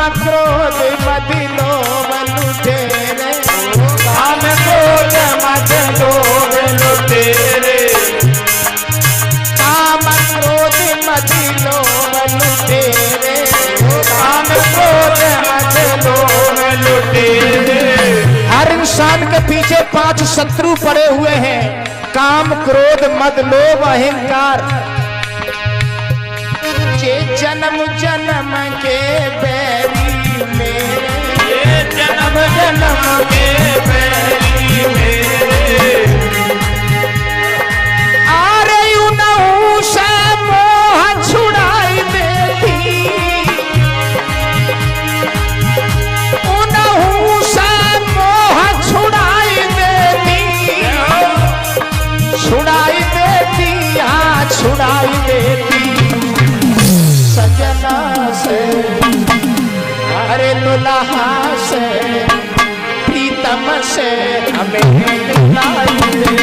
क्रोध मद लोभ लुटेरे, काम क्रोध मद लोभ लुटेरे, काम क्रोध मद लोभ लुटेरे, काम क्रोध मद लोभ लुटेरे। हर इंसान के पीछे 5 शत्रु पड़े हुए हैं, काम क्रोध मद लोभ अहंकार। ये जन्म जन्म के बैरी मेरे, ये जन्म जन्म के बैरी मेरे, आरे उनहु से मोह छुड़ाई देती, उनहु से मोह छुड़ाई देती, छुड़ाई देती, हाँ छुड़ाई देती सजना से, अरे दुल्हा से, प्रीतम से हमें मिलाई दे,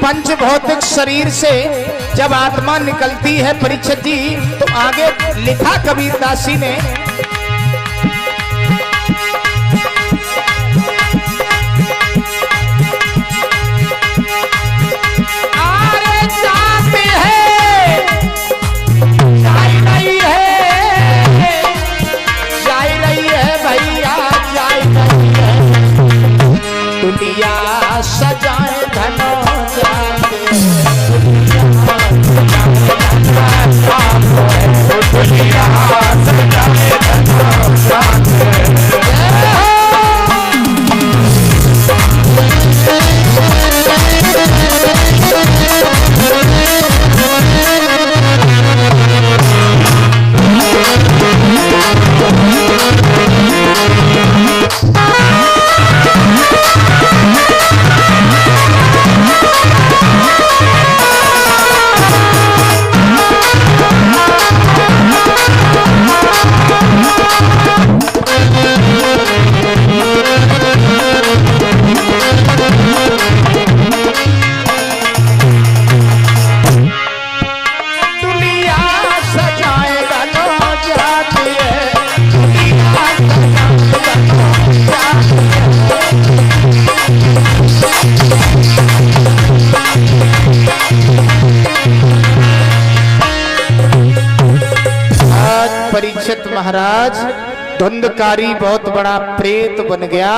पंच भौतिक शरीर से जब आत्मा निकलती है परीक्षित जी, तो आगे लिखा कबीरदास जी ने, आरे जाती है जाई रही है, जाई रही है भैया जाई रही है, दुनिया सजाए धनो परीक्षित महाराज धुंधकारी बहुत बड़ा प्रेत बन गया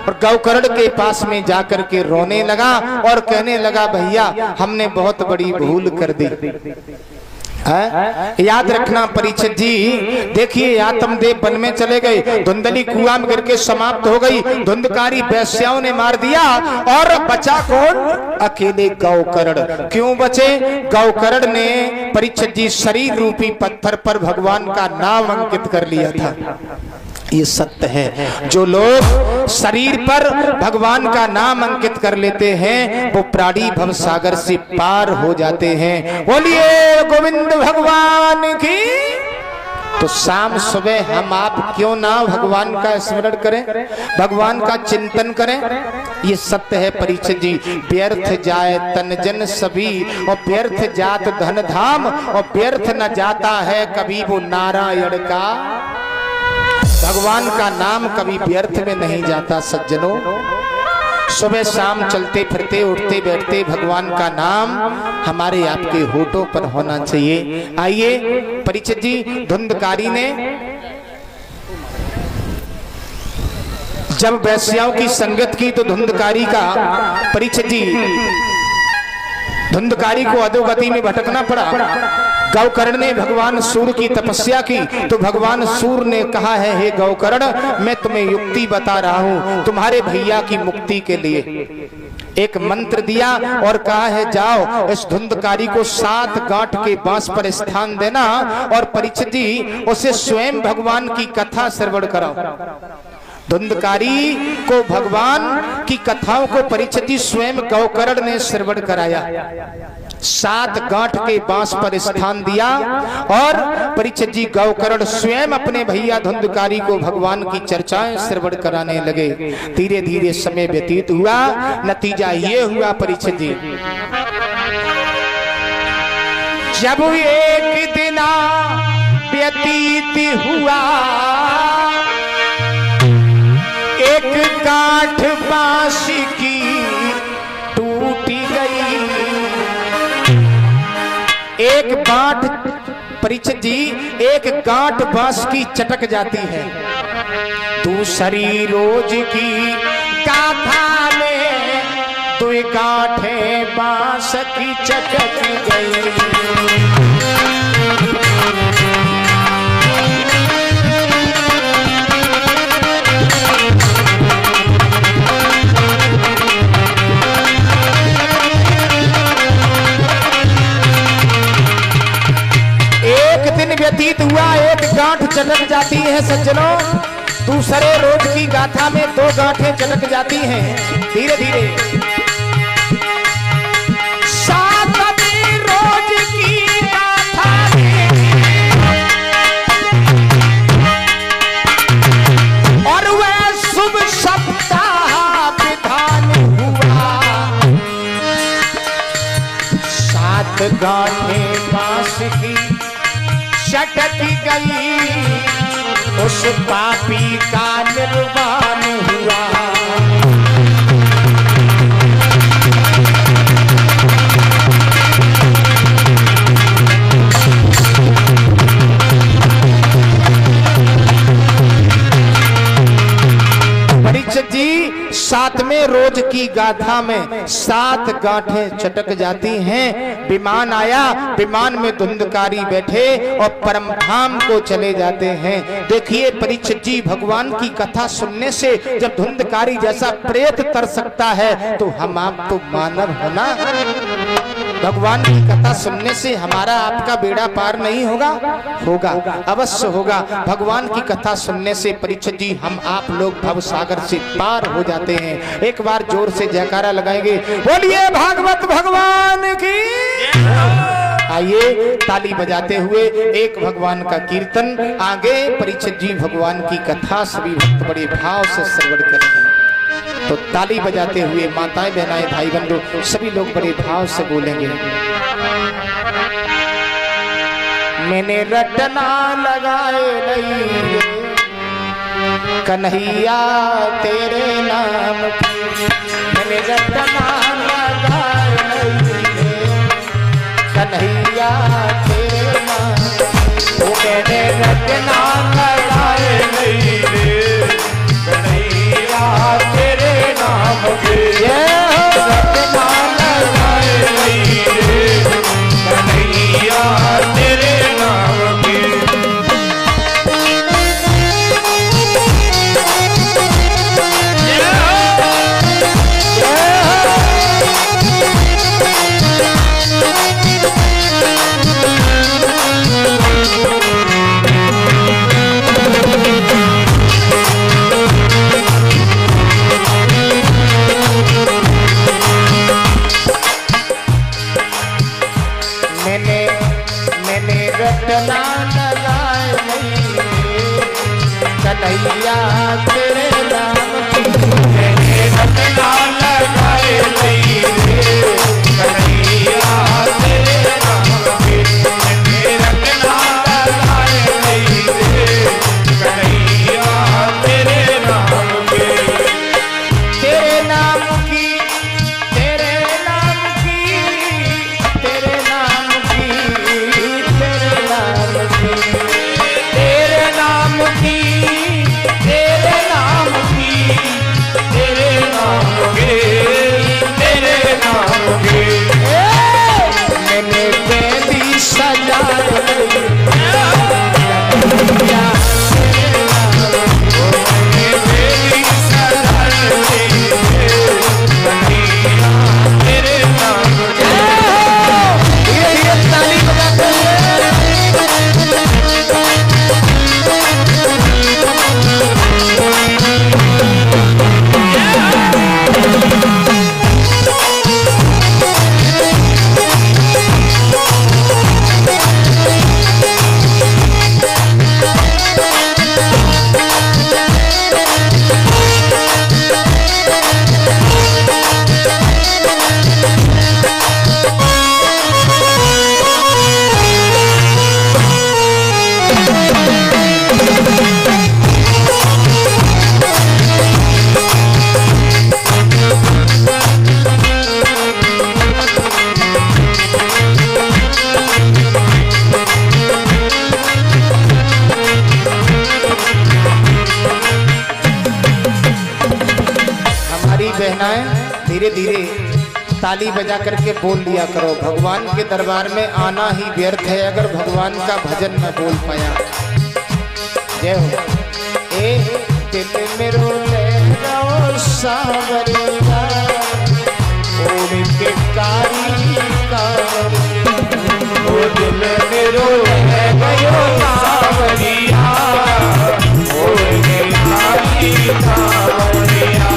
और गौकर्ण के पास में जाकर के रोने लगा और कहने लगा भैया हमने बहुत बड़ी भूल कर दी। याद रखना परीक्षित जी, देखिए आत्मदेव वन में चले गए, धुंधली कुआं में गिर के समाप्त हो गई, धुंधकारी वैश्याओं ने मार दिया और बचा कौन? अकेले गौकर्ण। क्यों बचे? गौकर्ण ने परीक्षित जी शरीर रूपी पत्थर पर भगवान का नाम अंकित कर लिया था। ये सत्य है, जो लोग शरीर पर भगवान का नाम अंकित कर लेते हैं वो प्राणी भव सागर से पार हो जाते हैं। बोलिए गोविंद भगवान की। तो शाम सुबह हम आप क्यों ना भगवान का स्मरण करें, भगवान का चिंतन करें। ये सत्य है परीक्षित जी। व्यर्थ जाए तन जन सभी और व्यर्थ जात धन धाम और व्यर्थ न जाता है कभी वो नारायण का। भगवान का नाम कभी व्यर्थ में नहीं जाता सज्जनों। सुबह शाम चलते फिरते उठते बैठते भगवान का नाम हमारे आपके होठों पर होना चाहिए। आइए परीक्षित जी, धुंधकारी ने जब वैश्याओं की संगत की तो धुंधकारी का परीक्षित जी धुंधकारी को अधोगति में भटकना पड़ा। गौकर्ण ने भगवान सूर्य की तपस्या की तो भगवान सूर्य ने कहा है, हे गौकर्ण, मैं तुम्हें युक्ति बता रहा हूं तुम्हारे भैया की मुक्ति के लिए। एक मंत्र दिया और कहा है, जाओ इस धुंधकारी को 7 गांठ के बांस पर स्थान देना और परीक्षित जी उसे स्वयं भगवान की कथा श्रवण कराओ। धुंधकारी को भगवान की कथाओं को परीक्षित जी स्वयं गौकर्ण ने श्रवण कराया। 7 गांठ के बांस पर स्थान दिया और परीक्षित जी गौकर्ण स्वयं अपने भैया धुंधकारी को भगवान की चर्चाएं श्रवण कराने लगे। धीरे धीरे समय व्यतीत हुआ, नतीजा ये हुआ परीक्षित जी, जब एक दिन व्यतीत हुआ, एक गांठ बांस की टूटी गई। एक गांठ परीक्षित जी एक गांठ बांस की चटक जाती है, दूसरी रोज की गाथा में 2 गांठें बांस की चटक गई। व्यतीत हुआ, एक गांठ चटक जाती है सज्जनों, दूसरे रोज की गाथा में 2 गांठें चटक जाती हैं। धीरे धीरे 7वीं रोज की गाथा और वह शुभ सप्ताह विधान हुआ। 7 गांठें बांस की चटक गई, उस पापी का निर्वाण हुआ। परीक्षित जी 7वें रोज की गाथा में 7 गांठें चटक जाती हैं। विमान आया, विमान में धुंधकारी बैठे और परमधाम को चले जाते हैं। देखिए परीक्षित जी, भगवान की कथा सुनने से जब धुंधकारी जैसा प्रेत तर सकता है तो हम आप तो मानव होना। भगवान की कथा सुनने से हमारा आपका बेड़ा पार नहीं होगा? होगा, अवश्य होगा। भगवान की कथा सुनने से परीक्षित जी हम आप लोग भव सागर से पार हो जाते हैं। एक बार जोर से जयकारा लगाएंगे, बोलिए भागवत भगवान की। आइए ताली बजाते हुए एक भगवान का कीर्तन, आगे परीक्षित जी भगवान की कथा सभी भक्त बड़े भाव से श्रवण करेंगे। तो ताली बजाते हुए माताएं, बहनाएं, भाई बंधु सभी लोग बड़े भाव से बोलेंगे। मैंने रटना लगाए नहीं कन्हैया तेरे नाम की, मैंने रटना लगाए नहीं कन्हैया तेरे नाम की, मैंने रटना लगाए नहीं कन्हैया तेरे नाम की, रटना लगाए नहीं कन्हैया तेरे नाम की। महिलाएं धीरे धीरे ताली बजा करके बोल दिया करो। भगवान के दरबार में आना ही व्यर्थ है अगर भगवान का भजन न बोल पाया। जय हो। ए दिल में रोले जाओ सावरिया, ओढ़ के कारी ओ दिल में रोले गयो सावरिया, ओढ़ के कारी सावरिया।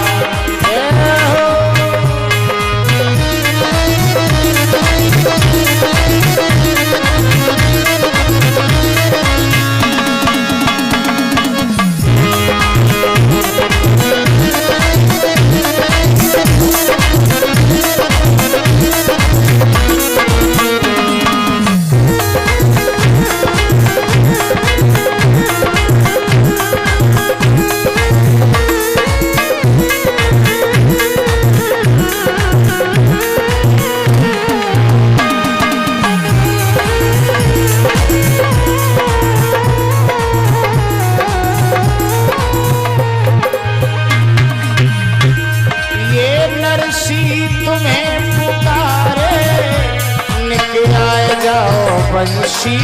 बंशी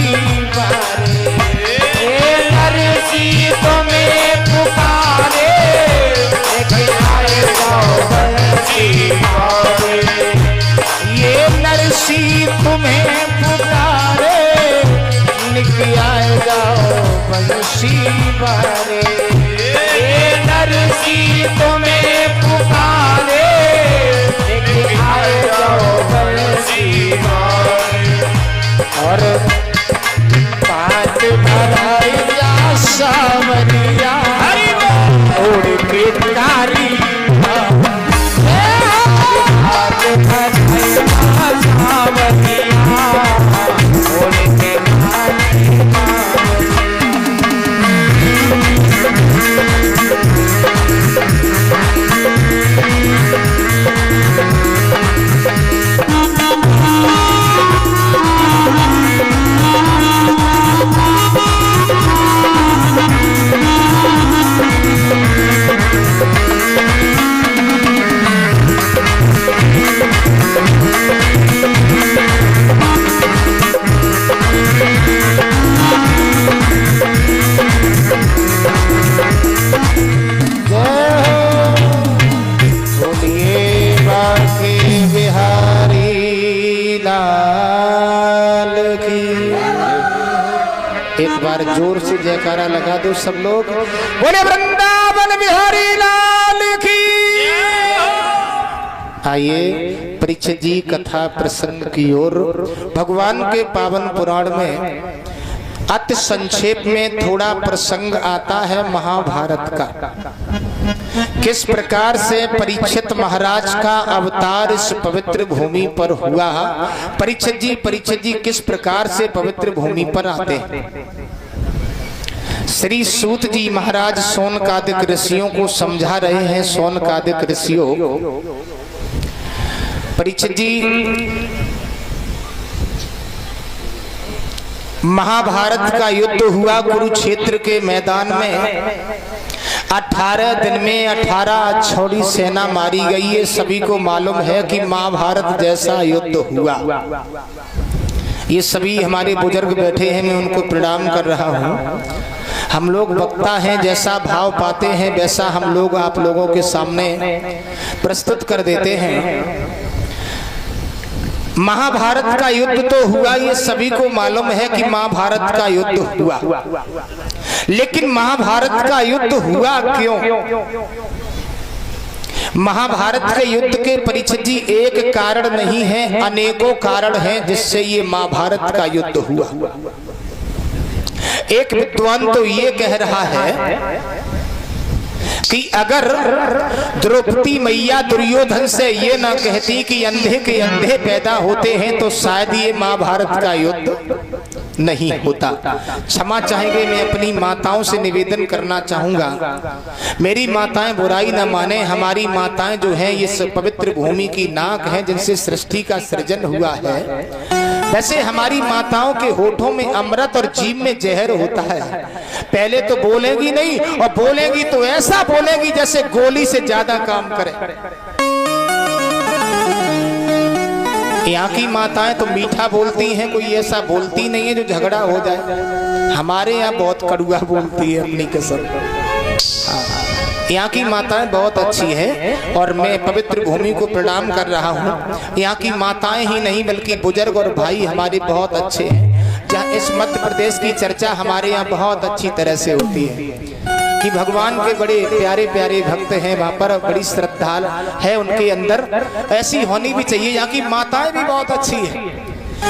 बारे, नरसी तुम्हें पुकारे, आए जाओ बंशी बारे। ये नरसी तुम्हें पुकारे, निकल जाओ बंशी बारे। ये नरसी तुम्हें पुकारे, आए जाओ बंशी बारे। और पाँच भराइया सावरिया, ओढ़ के कारी पाँच भराइया सावरिया, ओढ़ के कारी। एक बार जोर से जयकारा लगा दो सब लोग, बोले वृंदावन बिहारी लाल की। आइए परीक्षित जी कथा प्रसंग की ओर। भगवान के पावन पुराण में अति संक्षेप में थोड़ा प्रसंग आता है महाभारत का। किस प्रकार से परीक्षित महाराज का अवतार इस पवित्र भूमि पर हुआ। परीक्षित जी किस प्रकार से पवित्र भूमि पर आते हैं। श्री सूत जी महाराज सोनकादिक ऋषियों को समझा रहे हैं। सोनकादिक ऋषियों, परीक्षित जी महाभारत का युद्ध हुआ कुरुक्षेत्र के मैदान में। 18 दिन में 18 छौड़ी सेना मारी गई। ये सभी को मालूम है कि महाभारत जैसा युद्ध हुआ। ये सभी हमारे बुजुर्ग बैठे हैं, मैं उनको प्रणाम कर रहा हूँ। हम लोग वक्ता हैं, जैसा भाव पाते हैं वैसा हम लोग आप लोगों के सामने प्रस्तुत कर देते हैं। महाभारत का युद्ध तो हुआ, ये सभी को मालूम है कि महाभारत का युद्ध हुआ। लेकिन महाभारत का युद्ध हुआ क्यों? महाभारत के युद्ध के परीक्षित जी एक कारण नहीं है, अनेकों कारण हैं जिससे ये महाभारत का युद्ध हुआ। एक विद्वान तो ये कह रहा है कि अगर द्रौपदी मैया दुर्योधन से ये ना कहती कि अंधे के अंधे पैदा होते हैं तो शायद ये महाभारत का युद्ध नहीं होता। क्षमा चाहेंगे, मैं अपनी माताओं से निवेदन करना चाहूंगा, मेरी माताएं बुराई न माने। हमारी माताएं जो हैं ये पवित्र भूमि की नाक हैं जिनसे सृष्टि का सृजन हुआ है। वैसे हमारी माताओं के होठों में अमृत और जीभ में जहर होता है। पहले तो बोलेगी नहीं, और बोलेगी तो ऐसा बोलेगी जैसे गोली से ज्यादा काम करे। यहाँ की माताएं तो मीठा बोलती हैं, कोई ऐसा बोलती नहीं है जो झगड़ा हो जाए। हमारे यहाँ बहुत कड़ुआ बोलती है अपनी कसम। यहाँ की माताएं बहुत अच्छी हैं और मैं पवित्र भूमि को प्रणाम कर रहा हूँ। यहाँ की माताएं ही नहीं बल्कि बुजुर्ग और भाई हमारे बहुत अच्छे हैं। जहाँ इस मध्य प्रदेश की चर्चा हमारे यहाँ बहुत अच्छी तरह से होती है कि भगवान के बड़े प्यारे प्यारे भक्त हैं, वहाँ पर बड़ी श्रद्धा है उनके अंदर, ऐसी होनी भी चाहिए। यहाँ की माताएं भी बहुत अच्छी हैं।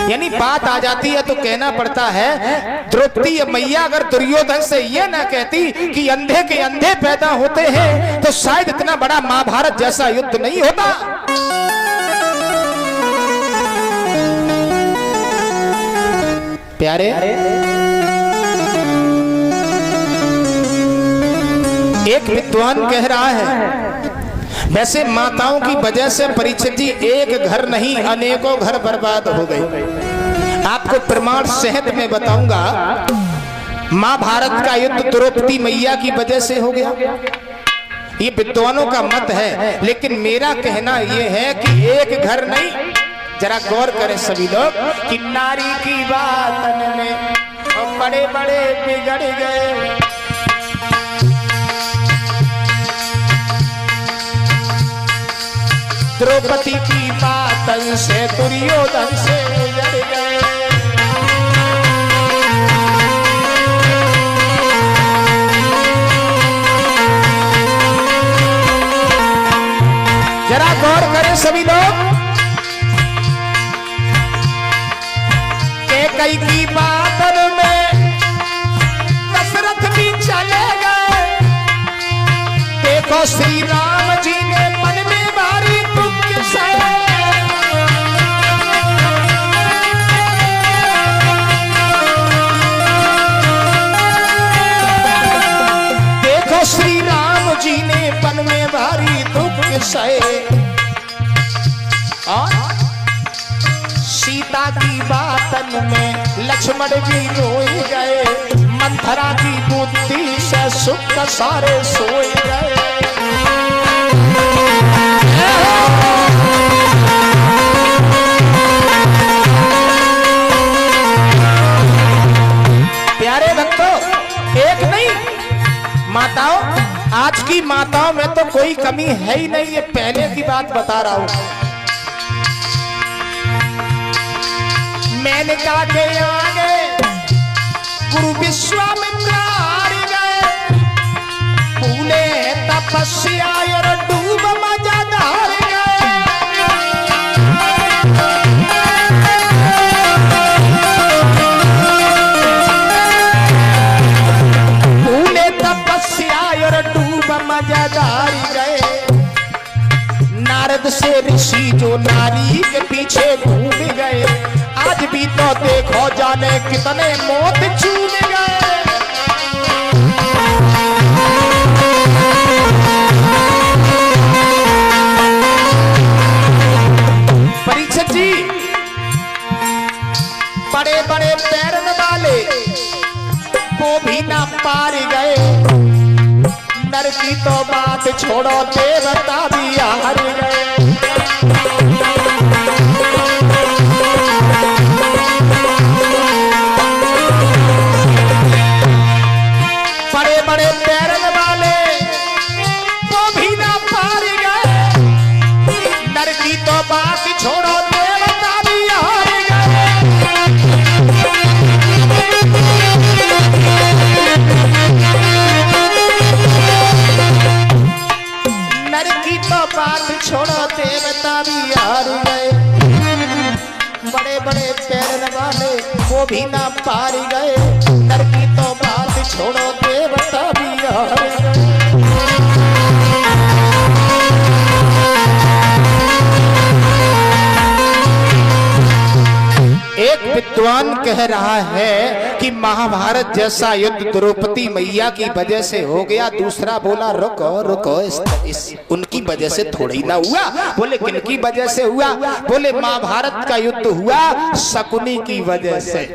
यानी बात आ जाती है तो कहना पड़ता है, द्रौपदी मैया अगर दुर्योधन से ये ना कहती कि अंधे के अंधे पैदा होते हैं तो शायद इतना बड़ा महाभारत जैसा युद्ध नहीं होता। प्यारे, एक विद्वान कह रहा है, वैसे माताओं की वजह से परीक्षित जी एक घर नहीं अनेकों घर बर्बाद हो गए। आपको प्रमाण सहित में बताऊंगा, महाभारत का युद्ध द्रौपदी मैया की वजह से हो गया। ये विद्वानों का मत है, लेकिन मेरा कहना यह है कि एक घर नहीं। जरा गौर करें सभी लोग कि नारी की बातन में बड़े बड़े बिगड़ गए। द्रौपदी की बातन से दुर्योधन से उजड़ गए। जरा गौर करें सभी लोग, कैकई की बातन में दशरथ भी चले गए। देखो श्री राम जी ने मन में भारी दुख सहे। देखो श्री राम जी ने मन में भारी दुख सहे। और सीता की बातन में लक्ष्मण भी रोए गए। मंथरा की बुद्धि से सुख सारे सोए गए। प्यारे भक्तों, एक नहीं माताओं, आज की माताओं में तो कोई कमी है ही नहीं। ये पहले की बात बता रहा हूं। मेनका के आगे गुरु विश्वामित्र हार गए। भूले तपस्या और डूब मजा धार गए। भूले तपस्या और डूब मजा धार गए। नारद से ऋषि जो नारी के पीछे घूम गए। आज भी तो देखो जाने कितने मौत चूम गए। परीक्षित जी, बड़े बड़े पैरन वाले वो भी ना पार गए। नर की तो बात छोड़ो, देवता भी हार गए। बड़े पैरन वाले वो भी ना पार गए। नर की तो बात छोड़ो, देवता भी हार गए। नर की तो बात छोड़ो, देवता भी हार गए। बड़े बड़े पैरन वाले वो भी ना पार गए। नर की तो बात छोड़ो, देवता भी हार गए। एक विद्वान कह रहा है कि महाभारत जैसा युद्ध द्रौपदी मैया की वजह से हो गया। दूसरा बोला रुको रुको, इस उनकी वजह से थोड़ी ना हुआ। बोले किनकी वजह से हुआ? बोले महाभारत का युद्ध हुआ शकुनी की वजह से।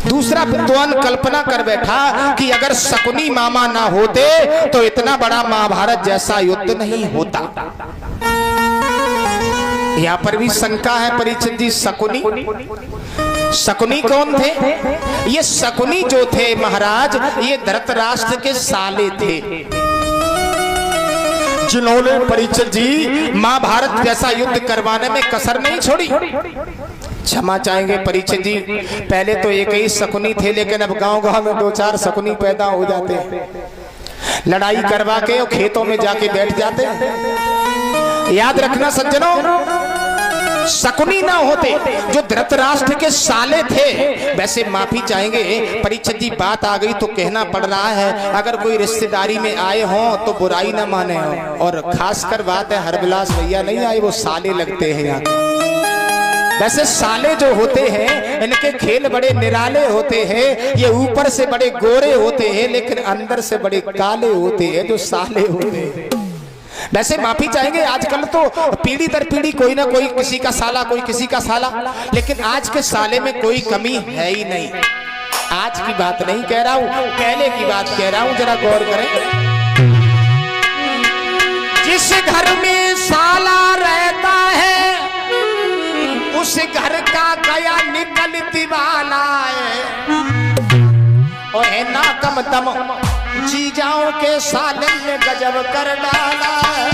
दूसरा विद्वान कल्पना कर बैठा कि अगर शकुनी मामा ना होते तो इतना बड़ा महाभारत जैसा युद्ध नहीं होता। यहाँ पर भी शंका है परीक्षित जी। शकुनी, शकुनी कौन थे? ये शकुनी जो थे महाराज, ये धृतराष्ट्र के साले थे, जिन्होंने परीक्षित जी महाभारत जैसा युद्ध करवाने में कसर नहीं छोड़ी। क्षमा चाहेंगे परीक्षित जी, पहले तो एक ही शकुनी थे, लेकिन अब गांव-गांव में 2-4 शकुनी पैदा हो जाते हैं, लड़ाई करवा के और खेतों में जाके बैठ जाते हैं। याद रखना सज्जनों, शकुनी ना होते जो धृतराष्ट्र के साले थे। वैसे माफी चाहेंगे परीक्षित जी, बात आ गई तो कहना पड़ रहा है, अगर कोई रिश्तेदारी में आए हों तो बुराई ना माने हो। और खासकर बात है हरविलास भैया नहीं आए, वो साले लगते हैं यहाँ। वैसे साले जो होते हैं इनके खेल बड़े निराले होते हैं, ये ऊपर से बड़े गोरे होते हैं लेकिन अंदर से बड़े काले होते हैं जो साले होते हैं। वैसे माफी चाहेंगे, आजकल तो पीढ़ी दर पीढ़ी कोई ना कोई किसी का साला, कोई किसी का साला, लेकिन आज के साले में कोई कमी है ही नहीं। आज की बात नहीं कह रहा हूं, पहले की बात कह रहा हूं, जरा गौर करें। जिस घर में साला रहता है उस घर का गया निकलती वाला है, और है ना कम दम जीजाओं के सालन में गजब कर डाला है।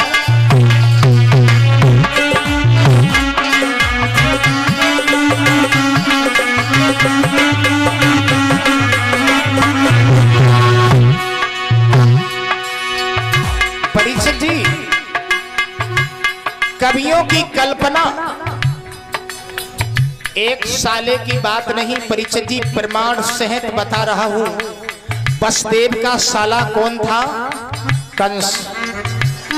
परीक्षित जी, कवियों की कल्पना एक साले की बात नहीं, परीक्षित जी प्रमाण सहित बता रहा हूं। वसुदेव का साला कौन था? कंस।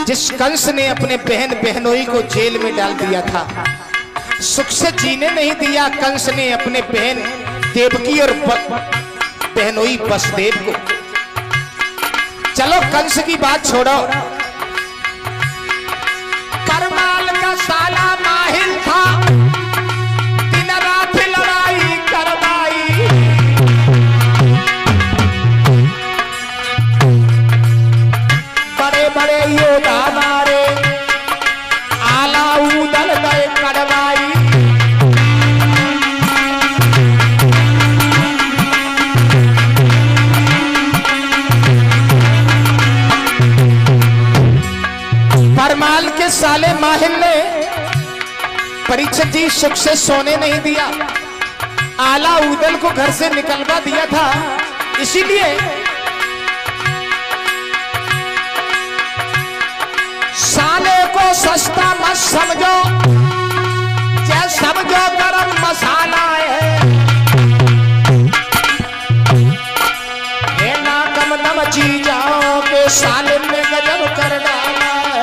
जिस कंस ने अपने बहन बहनोई को जेल में डाल दिया था, सुख से जीने नहीं दिया कंस ने अपने बहन देवकी और बहनोई वसुदेव को। चलो कंस की बात छोड़ो, परमाल का साला माहिल था, दिन रात लड़ाई करवाई, बड़े बड़े योद्धा मारे, आला उदल गए करवाई। परमाल के साले माहिल ने परीक्षित जी सुख से सोने नहीं दिया, आला उदल को घर से निकलवा दिया था। इसीलिए साले को सस्ता मत समझो, चाहे समझो गरम मसाला है। ना कम नम चीजों के साले में गजब कर डाला है।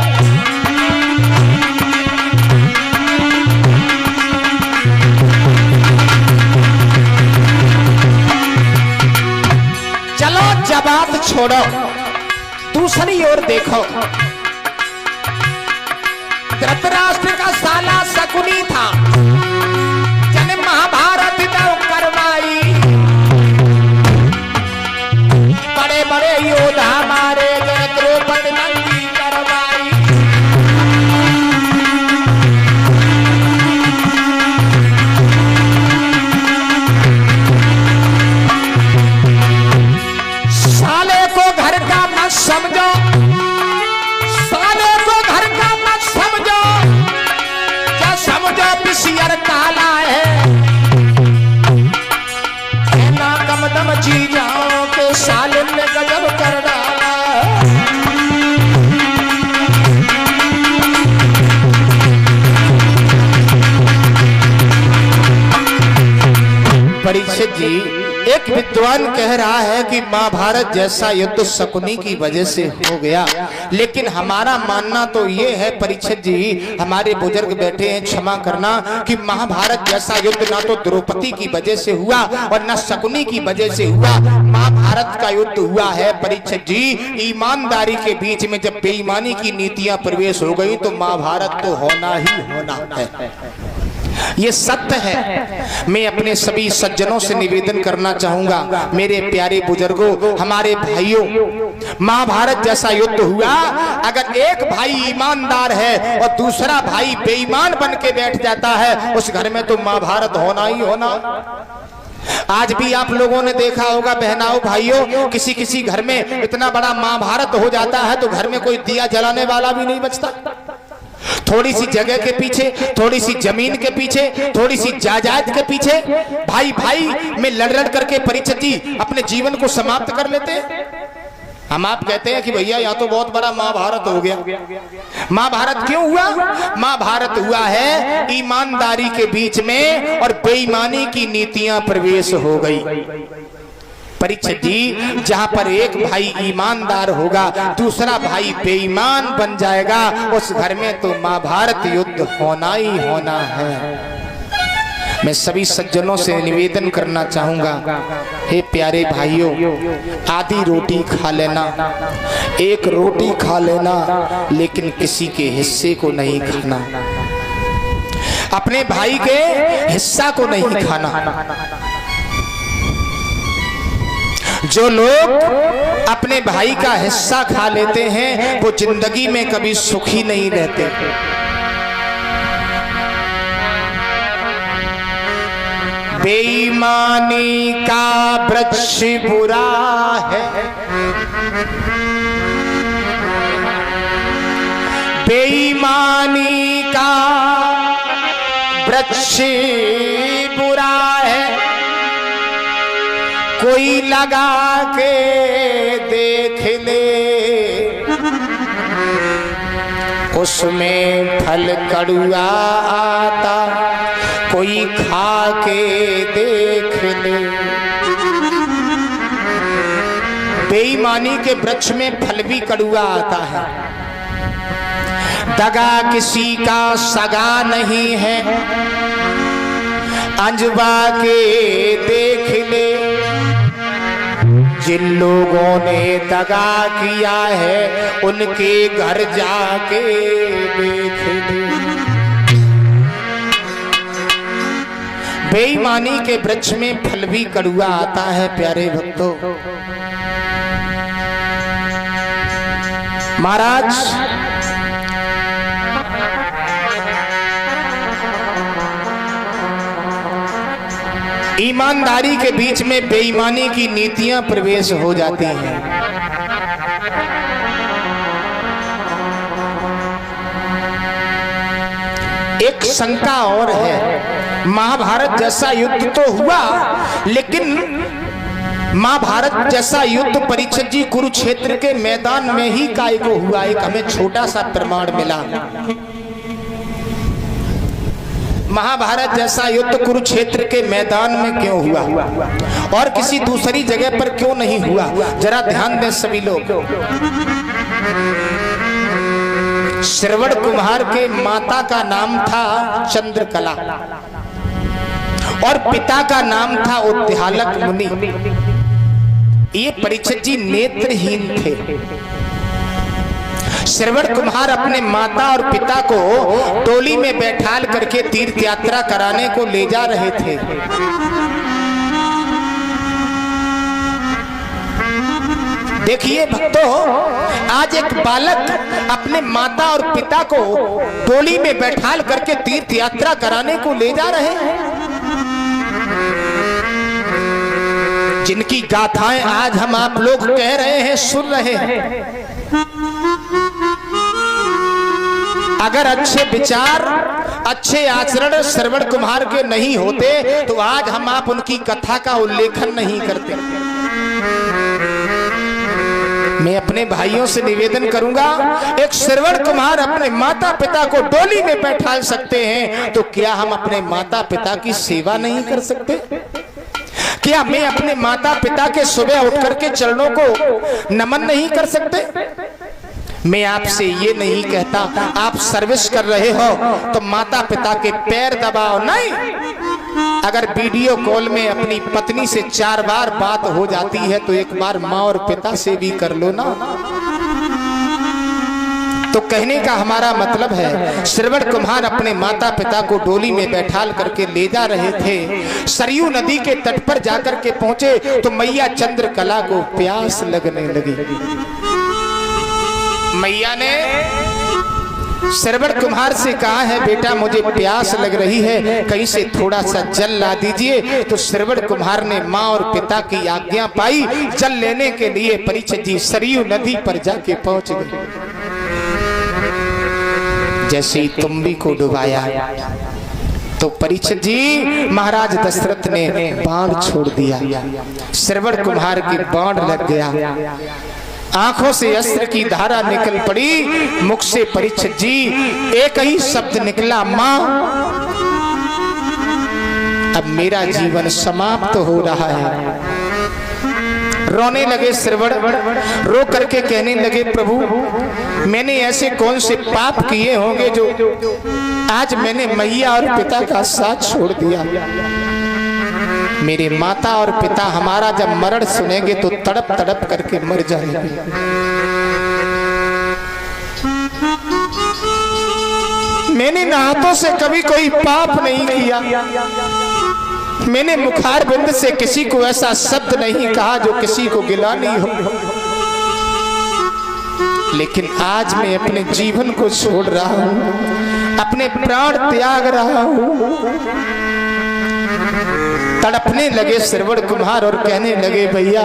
चलो जवाब छोड़ो, दूसरी ओर देखो। धृतराष्ट्र का साला शकुनी था, जन महाभारत जो करवाई, बड़े बड़े योद्धा मारे गए, द्रौपदी नंदी करवाई। साले को घर का मत समझो, साले को घर का मत समझो, क्या समझो पिसियर काला है। ना कम दम चीजों के साले में गजब कर डाला। परीक्षित जी, एक विद्वान कह रहा है कि महाभारत जैसा युद्ध शकुनी की वजह से हो गया, लेकिन हमारा मानना तो ये है परीक्षित जी, हमारे बुजुर्ग बैठे हैं, क्षमा करना, कि महाभारत जैसा युद्ध ना तो द्रौपदी की वजह से हुआ और न शकुनी की वजह से हुआ। महाभारत का युद्ध हुआ है परीक्षित जी ईमानदारी के बीच में। जब बेईमानी की नीतियां प्रवेश हो गई तो महाभारत तो होना ही होना है। ये सत्य है। मैं अपने सभी सज्जनों से निवेदन करना चाहूंगा, मेरे प्यारे बुजुर्गों, हमारे भाइयों, महाभारत जैसा युद्ध हुआ, अगर एक भाई ईमानदार है और दूसरा भाई बेईमान बन के बैठ जाता है, उस घर में तो महाभारत होना ही होना। आज भी आप लोगों ने देखा होगा बहनाओं भाइयों, किसी किसी घर में इतना बड़ा महाभारत हो जाता है तो घर में कोई दिया जलाने वाला भी नहीं बचता। थोड़ी सी जगह के पीछे, थोड़ी सी जमीन के पीछे, थोड़ी सी जायदाद के पीछे भाई भाई में लड़ लड़ करके परीक्षित जी अपने जीवन को समाप्त कर लेते हैं। हम आप कहते हैं कि भैया यहाँ तो बहुत बड़ा महाभारत हो गया। महाभारत क्यों हुआ? महाभारत हुआ है ईमानदारी के बीच में और बेईमानी की नीतियां प्रवेश हो गई। परीक्षित जी, जहां पर एक भाई ईमानदार होगा, दूसरा भाई बेईमान बन जाएगा, उस घर में तो महाभारत युद्ध होना ही होना है। मैं सभी सज्जनों से निवेदन करना चाहूंगा, हे प्यारे भाइयों, आधी रोटी खा लेना, एक रोटी खा लेना, लेकिन किसी के हिस्से को नहीं खाना, अपने भाई के हिस्सा को नहीं खाना। जो लोग अपने भाई का हिस्सा खा लेते हैं वो जिंदगी में कभी सुखी नहीं रहते। बेईमानी का वृक्ष बुरा है, बेईमानी का वृक्ष बुरा है, कोई लगा के देख ले, उसमें फल कड़वा आता, कोई खा के देख ले। बेईमानी के वृक्ष में फल भी कड़वा आता है। दगा किसी का सगा नहीं है, अंजवा के देख ले। जिन लोगों ने दगा किया है उनके घर जाके देख ले। बेईमानी के वृक्ष में फल भी कड़वा आता है। प्यारे भक्तों, महाराज ईमानदारी के बीच में बेईमानी की नीतियां प्रवेश हो जाती हैं। एक शंका और है, महाभारत जैसा युद्ध तो हुआ, लेकिन महाभारत जैसा युद्ध परीक्षित जी कुरुक्षेत्र के मैदान में ही काय को हुआ? एक हमें छोटा सा प्रमाण मिला। महाभारत जैसा युद्ध कुरुक्षेत्र के मैदान में क्यों हुआ और किसी दूसरी जगह पर क्यों नहीं हुआ? जरा ध्यान दें सभी लोग। श्रवण कुमार के माता का नाम था चंद्रकला और पिता का नाम था उद्यालक मुनि। ये परीक्षित जी नेत्रहीन थे। श्रवण कुमार अपने माता और पिता को टोली में बैठाल करके तीर्थ यात्रा कराने को ले जा रहे थे। देखिए भक्तों, आज एक बालक अपने माता और पिता को टोली में बैठाल करके तीर्थ यात्रा कराने को ले जा रहे हैं, जिनकी गाथाएं आज हम आप लोग कह रहे हैं, सुन रहे हैं। अगर अच्छे विचार, अच्छे आचरण श्रवण कुमार के नहीं होते तो आज हम आप उनकी कथा का उल्लेखन नहीं करते। मैं अपने भाइयों से निवेदन करूंगा, एक श्रवण कुमार अपने माता पिता को डोली में बैठा सकते हैं, तो क्या हम अपने माता पिता की सेवा नहीं कर सकते? क्या मैं अपने माता पिता के सुबह उठ करके चरणों को नमन नहीं कर सकते? मैं आपसे ये नहीं कहता आप सर्विस कर रहे हो तो माता पिता के पैर दबाओ, नहीं। अगर वीडियो कॉल में अपनी पत्नी से 4 बार बात हो जाती है तो एक बार माँ और पिता से भी कर लो ना। तो कहने का हमारा मतलब है, श्रवण कुमार अपने माता पिता को डोली में बैठाल करके ले जा रहे थे। सरयू नदी के तट पर जाकर के पहुंचे तो मैया चंद्रकला को प्यास लगने लगी। मैया ने श्रवण कुमार से कहा है, बेटा मुझे प्यास लग रही है, कहीं से थोड़ा सा जल ला दीजिए। तो श्रवण कुमार ने माँ और पिता की आज्ञा पाई, जल लेने के लिए परीक्षित जी सरयू नदी पर जाके पहुंच गए। जैसे ही तुम्बी को डुबाया तो परीक्षित जी महाराज दशरथ ने बाण छोड़ दिया। श्रवण कुमार की बाण लग गया, आंखों से अस्त्र की धारा निकल पड़ी। मुख से परीक्षित जी एक ही शब्द निकला, मां। अब मेरा जीवन समाप्त हो रहा है। रोने लगे श्रवण, रो करके कहने लगे, प्रभु मैंने ऐसे कौन से पाप किए होंगे जो आज मैंने मैया और पिता का साथ छोड़ दिया। मेरे माता और पिता हमारा जब मरण सुनेंगे तो तड़प तड़प करके मर जाएंगे। मैंने हाथों से कभी कोई पाप नहीं किया, मैंने मुखार बिंद से किसी को ऐसा शब्द नहीं कहा जो किसी को गिला नहीं हो, लेकिन आज मैं अपने जीवन को छोड़ रहा हूं, अपने प्राण त्याग रहा हूं। तड़पने लगे श्रवण कुमार और कहने लगे, भैया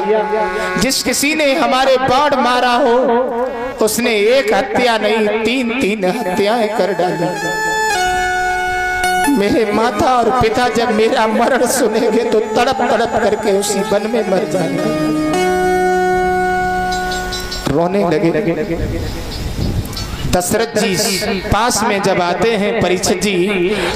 जिस किसी ने हमारे बाण मारा हो उसने एक हत्या नहीं 3-3 हत्याएं कर डाली। मेरे माता और पिता जब मेरा मरण सुनेंगे तो तड़प तड़प करके उसी वन में मर जाएंगे। रोने लगे। दशरथ जी पास में जब आते हैं परीक्षित जी,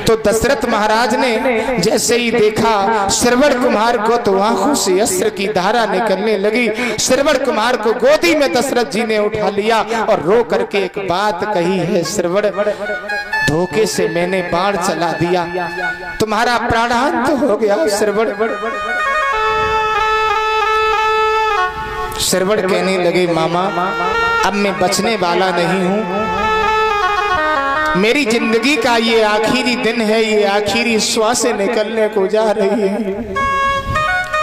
तो दशरथ महाराज ने जैसे ही देखा श्रवण कुमार को तो आंखों से अस्त्र की धारा निकलने लगी। श्रवण कुमार को गोदी में दशरथ जी ने उठा लिया और रो करके एक बात कही है, श्रवण धोखे से मैंने बाण चला दिया, तुम्हारा प्राणांत हो गया। श्रवण कहने लगे, मामा अब मैं बचने वाला नहीं हूं, मेरी जिंदगी का ये आखिरी दिन है, ये आखिरी श्वासें निकलने को जा रही है।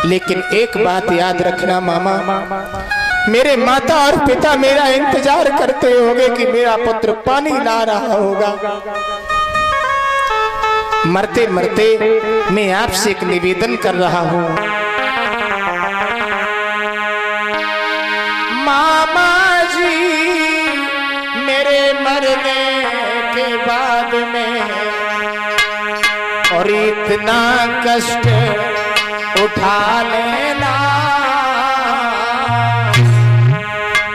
लेकिन एक बात याद रखना मामा, मेरे माता और पिता मेरा इंतजार करते होंगे कि मेरा पुत्र पानी ला रहा होगा। मरते मरते मैं आपसे एक निवेदन कर रहा हूं, मामा जी मेरे मरने के बाद में और इतना कष्ट उठा लेना,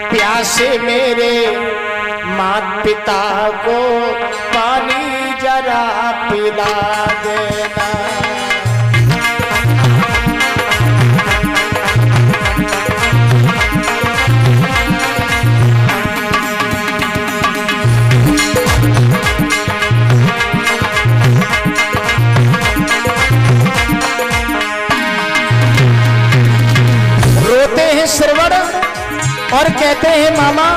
प्यासे मेरे माता पिता को पानी जरा पिला देना। श्रवण और कहते हैं, मामा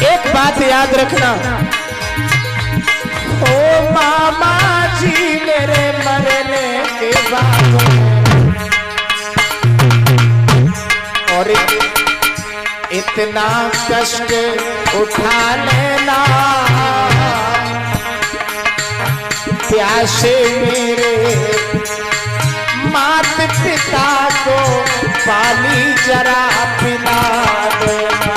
एक बात याद रखना, ओ मामा जी मेरे मरने के बाद और इतना कष्ट उठा लेना, प्यासे मेरे माता पिता को पानी जरा पिला देना।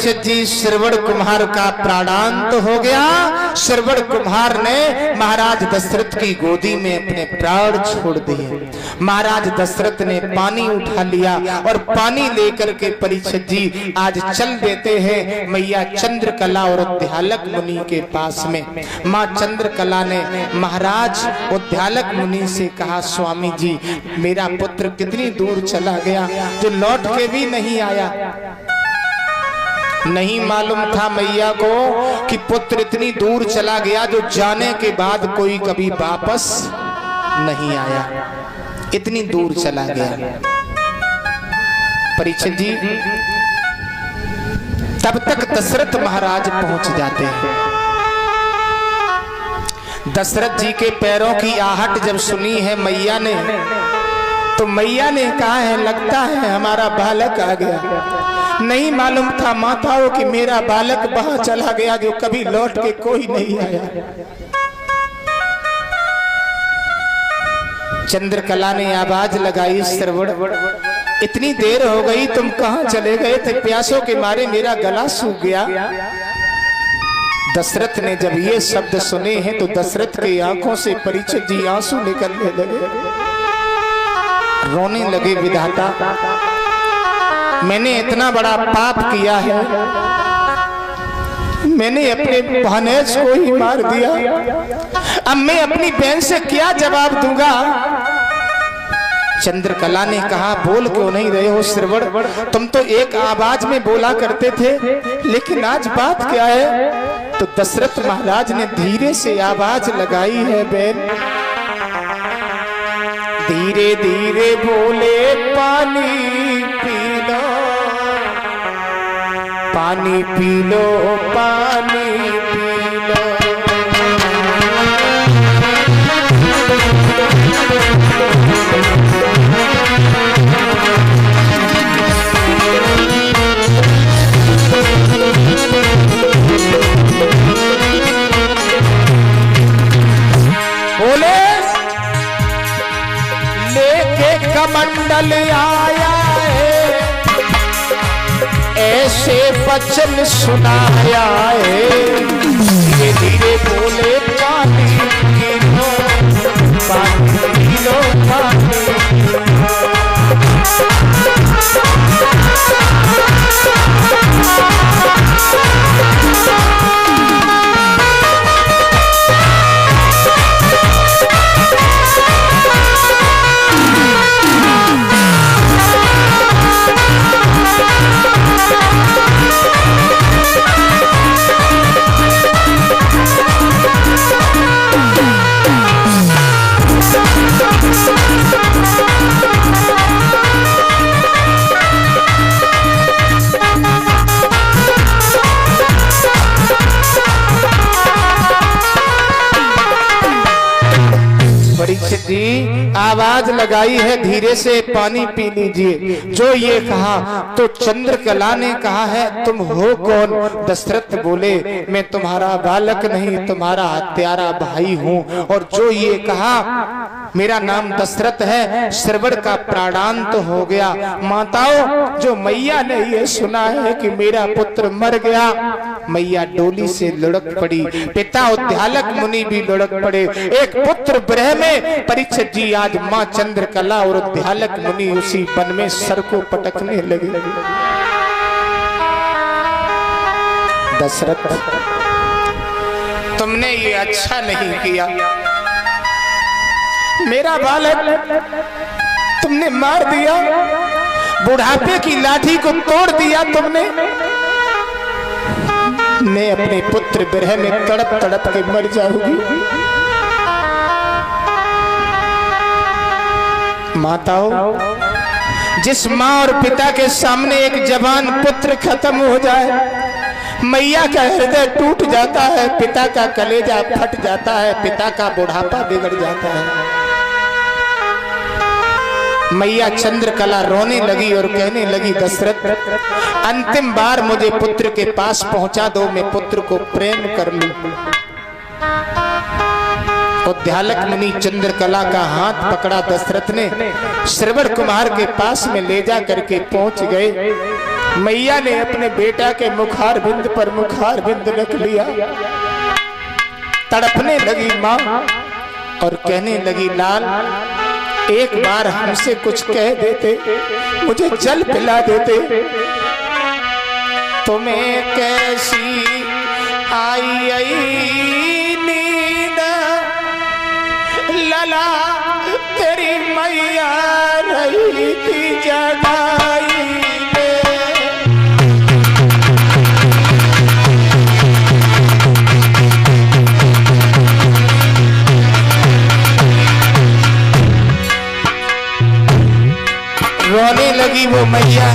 परीक्षित जी श्रवण कुमार का प्राणांत हो गया। श्रवण कुमार ने महाराज दशरथ की गोदी में अपने प्राण छोड़ दिए। महाराज दशरथ ने पानी उठा लिया और पानी लेकर के परीक्षित जी आज चल देते हैं मैया चंद्रकला और उद्यालक मुनि के पास में। माँ चंद्रकला ने महाराज उद्यालक मुनि से कहा, स्वामी जी मेरा पुत्र कितनी दूर चला गया जो लौट के भी नहीं आया। नहीं मालूम था मैया को कि पुत्र इतनी दूर चला गया जो जाने के बाद कोई कभी वापस नहीं आया, इतनी दूर चला गया। परीक्षित जी तब तक दशरथ महाराज पहुंच जाते हैं। दशरथ जी के पैरों की आहट जब सुनी है मैया ने, तो मैया ने कहा है लगता है हमारा बालक आ गया। नहीं मालूम था माताओं कि मेरा बालक वहां चला गया जो कभी लौट के कोई नहीं आया। चंद्रकला ने आवाज लगाई, श्रवण इतनी देर हो गई तुम कहां चले गए थे? प्यासों के मारे मेरा गला सूख गया। दशरथ ने जब ये शब्द सुने हैं तो दशरथ की आंखों से परीक्षित जी आंसू निकलने लगे, रोने लगे। विधाता मैंने इतना बड़ा पाप किया है, मैंने अपने भानेज को ही मार दिया, अब मैं अपनी बहन से क्या जवाब दूंगा? चंद्रकला ने कहा बोल क्यों नहीं रहे हो श्रवण? तुम तो एक आवाज में बोला करते थे, लेकिन आज बात क्या है? तो दशरथ महाराज ने धीरे से आवाज लगाई है, बहन धीरे धीरे बोले पानी पी लो, पानी पी लो, पानी पी लो। बोले लेके कमंडल आया है, ऐसे वचन सुनाया है। धीरे धीरे बोले पानी पी लो, पानी पी लो, पानी पी लो। परीक्षित जी आवाज लगाई है धीरे से पानी पी लीजिए। जो ये कहा तो चंद्रकला ने कहा है तुम हो कौन? दशरथ बोले मैं तुम्हारा बालक नहीं तुम्हारा हत्यारा भाई हूँ। और जो ये कहा मेरा नाम दशरथ है, श्रवण का प्राणांत हो गया। माताओं जो मैया ने ये सुना है कि मेरा पुत्र मर गया, मैया डोली से लुढ़क पड़ी, पिता उद्यालक मुनि भी लुढ़क पड़े। एक पुत्र विरह में परीक्षित जी आज माँ चंद्रकला और उद्यालक मुनि उसी वन में सर को पटकने लगे। दशरथ तुमने ये अच्छा नहीं किया, मेरा बालक तुमने मार दिया, बुढ़ापे की लाठी को तोड़ दिया तुमने। मैं अपने पुत्र विरह में तड़प तड़प के मर जाऊंगी। माताओं जिस माँ और पिता के सामने एक जवान पुत्र खत्म हो जाए, मैया का हृदय टूट जाता है, पिता का कलेजा फट जाता है, पिता का बुढ़ापा बिगड़ जाता है। मैया चंद्रकला रोने लगी और कहने लगी दशरथ अंतिम बार मुझे पुत्र के पास पहुंचा दो, मैं पुत्र को प्रेम कर लूं। उद्यालक मुनि चंद्रकला का हाथ पकड़ा दशरथ ने, श्रवण कुमार के पास में ले जा करके पहुंच गए। मैया ने अपने बेटा के मुखार बिंद पर मुखार बिंद रख लिया, तड़पने लगी माँ और कहने लगी लाल एक बार हमसे कुछ कह देते, मुझे जल पिला देते। तुम्हें कैसी आई नींद लला तेरी मैया रही थी जगाई में। रोने लगी वो मैया,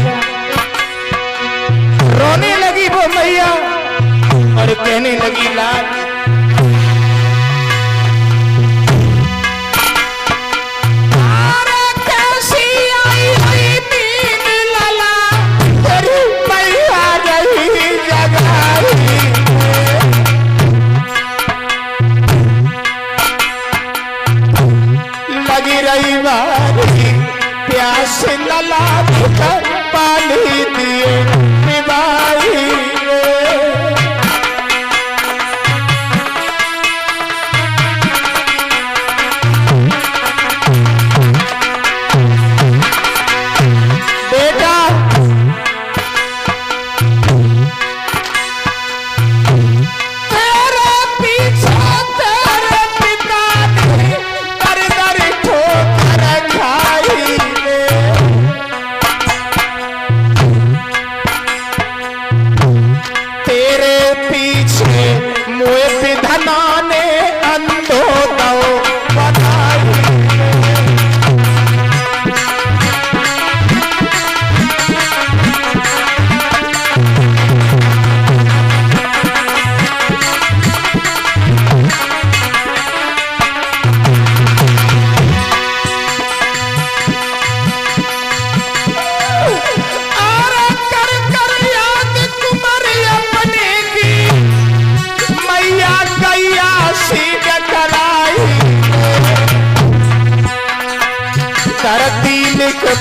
रोने लगी वो मैया और कहने लगी लाल कैसी आई नींद लला तेरी मैया रही जगाई लगी रही बारी प्यास लला कर पानी दिए निभाई। बेटा तेरे पीछे तेरे पिता ने दर दर ठोकर खाई तेरे पीछे मुए विधना ने अंधो दो बधाई।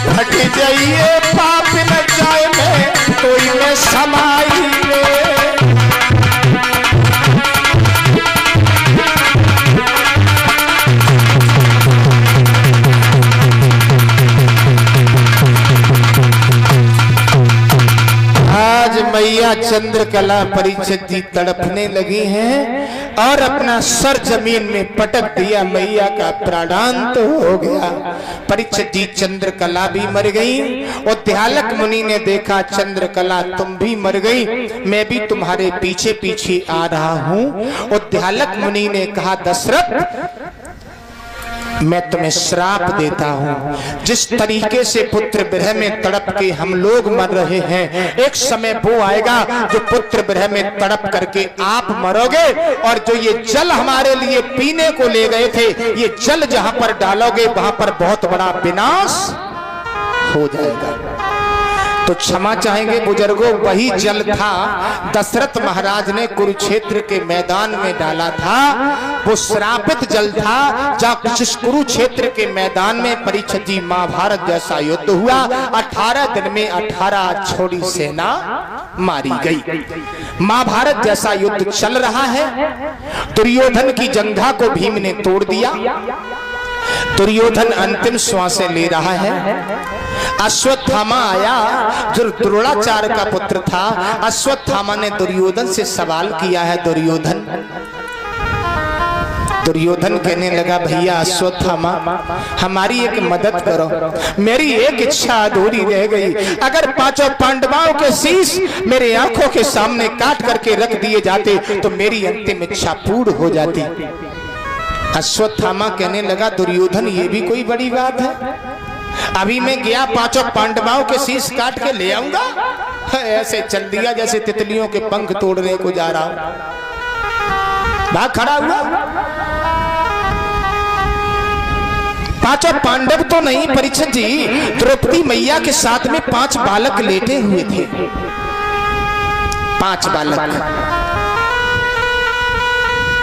फट जाइए पाप न जाए में कोई में समाई आज मैया चंद्रकला परीक्षित जी तड़पने लगी हैं और अपना सर जमीन में पटक दिया। मैया का प्राणांत हो गया। परीक्षित जी चंद्रकला भी मर गई। उद्यालक मुनि ने देखा चंद्रकला तुम भी मर गई, मैं भी तुम्हारे पीछे पीछे आ रहा हूँ। उद्यालक मुनि ने कहा दशरथ मैं तुम्हें श्राप देता हूँ, जिस तरीके से पुत्र विरह में तड़प के हम लोग मर रहे हैं, एक समय वो आएगा जो पुत्र विरह में तड़प करके आप मरोगे और जो ये जल हमारे लिए पीने को ले गए थे, ये जल जहां पर डालोगे वहां पर बहुत बड़ा विनाश हो जाएगा। तो क्षमा चाहेंगे बुजुर्गों, वही जल था दशरथ महाराज ने कुरुक्षेत्र के मैदान में डाला था। वो श्रापित जल था जहाँ जिस कुरुक्षेत्र के मैदान में परीक्षित जी महाभारत जैसा युद्ध हुआ। 18 दिन में 18 छोड़ी सेना मारी गई। महाभारत जैसा युद्ध चल रहा है। दुर्योधन की जंघा को भीम ने तोड़ दिया। दुर्योधन अंतिम श्वासें ले रहा है। अश्वत्थामा आया जो द्रोणाचार्य का पुत्र था। अश्वत्थामा ने दुर्योधन से सवाल किया है। दुर्योधन कहने लगा भैया अश्वत्थामा हमारी एक मदद करो, मेरी एक इच्छा अधूरी रह गई। अगर 5 पांडवों के शीश मेरे आंखों के सामने काट करके रख दिए जाते तो मेरी अंतिम इच्छा पूर्ण हो जाती। अश्वत्थामा कहने लगा दुर्योधन ये भी कोई बड़ी बात है, अभी मैं गया 5 पांडवों के शीश काट के ले आऊंगा। ऐसे चल दिया जैसे तितलियों के पंख तोड़ने को जा रहा। भाग खड़ा हुआ। 5 पांडव तो नहीं परीक्षित जी, द्रौपदी मैया के साथ में 5 बालक लेटे हुए थे। 5 बालक।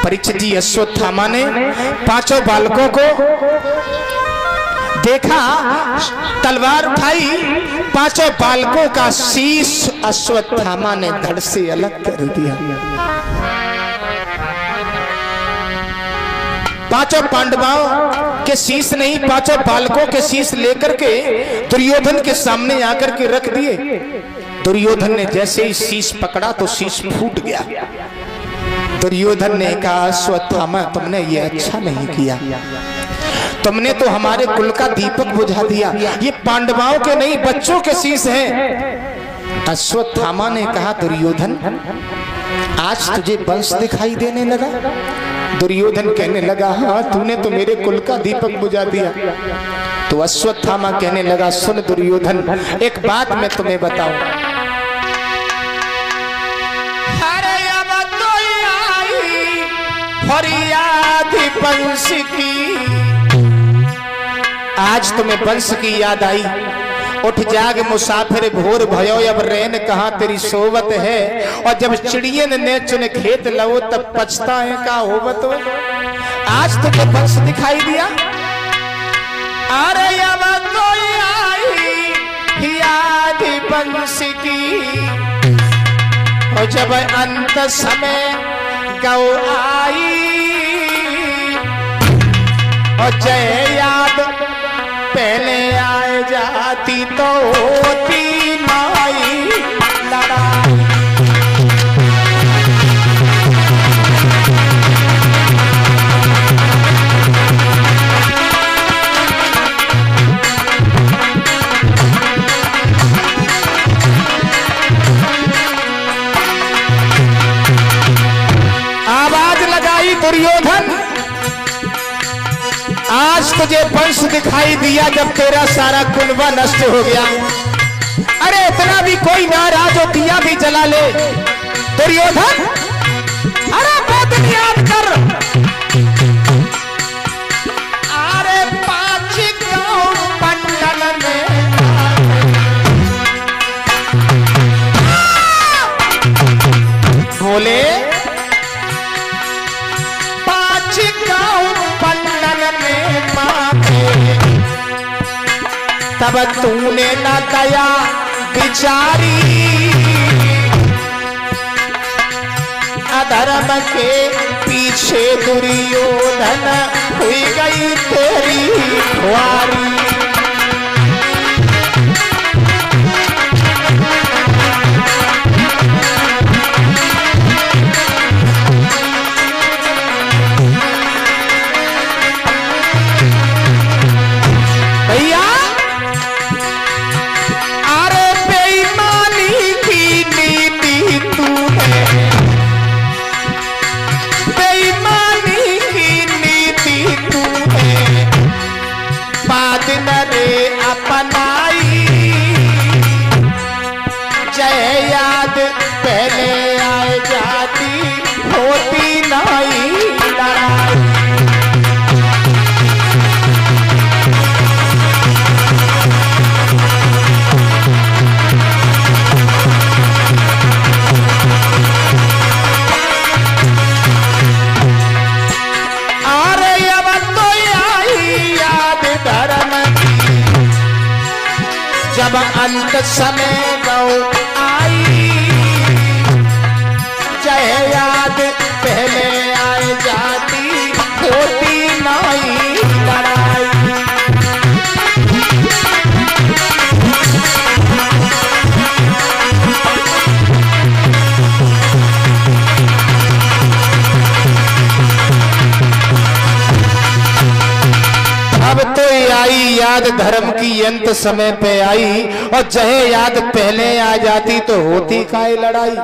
परीक्षित जी अश्वत्थामा ने 5 बालकों को देखा, तलवार उठाई, पांचों बालकों का शीश अश्वत्थामा ने धड़ से अलग कर दिया। पांचों पांडवों के शीश नहीं, पांचों बालकों के शीश लेकर के दुर्योधन के सामने आकर के रख दिए। दुर्योधन ने जैसे ही शीश पकड़ा तो शीश फूट गया। दुर्योधन ने कहा, अश्वत्थामा तुमने ये अच्छा नहीं किया, तुमने तो हमारे कुल का दीपक बुझा दिया। ये पांडवों के नहीं, बच्चों के शीश हैं। अश्वत्थामा ने कहा, दुर्योधन आज तुझे वंश दिखाई देने लगा? दुर्योधन कहने लगा, हाँ तूने तो मेरे कुल का दीपक बुझा दिया। तो अश्वत्थामा कहने लगा, सुन दुर्योधन, एक बात मैं तुम्हें बताऊं। फरियाद वंश की, आज तुम्हें वंश की याद आई। उठ जाग मुसाफिर भोर भयो, अब रैन कहाँ तेरी सोवत है। और जब चिड़ियन ने चुन खेत लो, तब पछता है का होवत। आज तुझे वंश दिखाई दिया। अरे अब कोई आई याद वंश की, और जब अंत समय गौ आई, और जय याद पहले आए जाती तो होती माई लड़ाई। आवाज लगाई दुर्योधन, आज तुझे वंश दिखाई दिया जब तेरा सारा कुनबा नष्ट हो गया। अरे इतना भी कोई नाराज हो, दिया भी जला ले। दुर्योधन अरे बहुत याद कर, अरे पांच गांव मंडल में बोले, पांच गांव तब तूने न दया बिचारी, अधर्म के पीछे दुर्योधन हुई गई तेरी खुआरी। पहले आए जाती होती नहीं लड़ाई। अरे अब तो आई याद धर्म की, जब अंत समय गौ आई, याद पहले आए जाती होती नहीं लड़ाई। अब तो आई याद धर्म की, अंत समय पे आई, और जहे याद पहले आ जाती तो होती काय लड़ाई।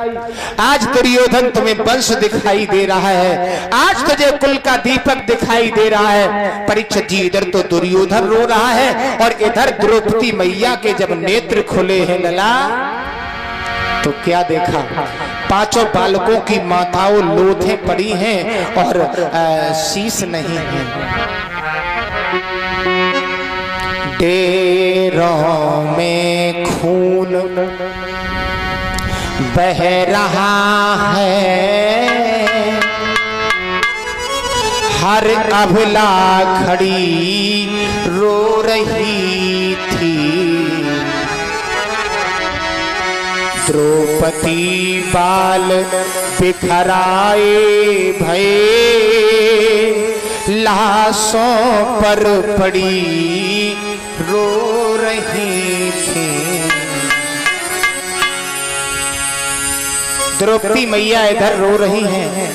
आज दुर्योधन तुम्हें वंश दिखाई दे रहा है, आज तुझे कुल का दीपक दिखाई दे रहा है। परीक्षित जी, इधर तो दुर्योधन रो रहा है और इधर द्रौपदी मैया के जब नेत्र खुले हैं लला, तो क्या देखा, पांचों बालकों की माताओं लोथें पड़ी हैं और शीश नहीं है। डेरों में खून बह रहा है, हर अबला खड़ी रो रही थी, द्रौपदी बाल बिखराए भय, लाशों पर पड़ी रो रही थी। द्रौपदी मैया इधर रो रही हैं।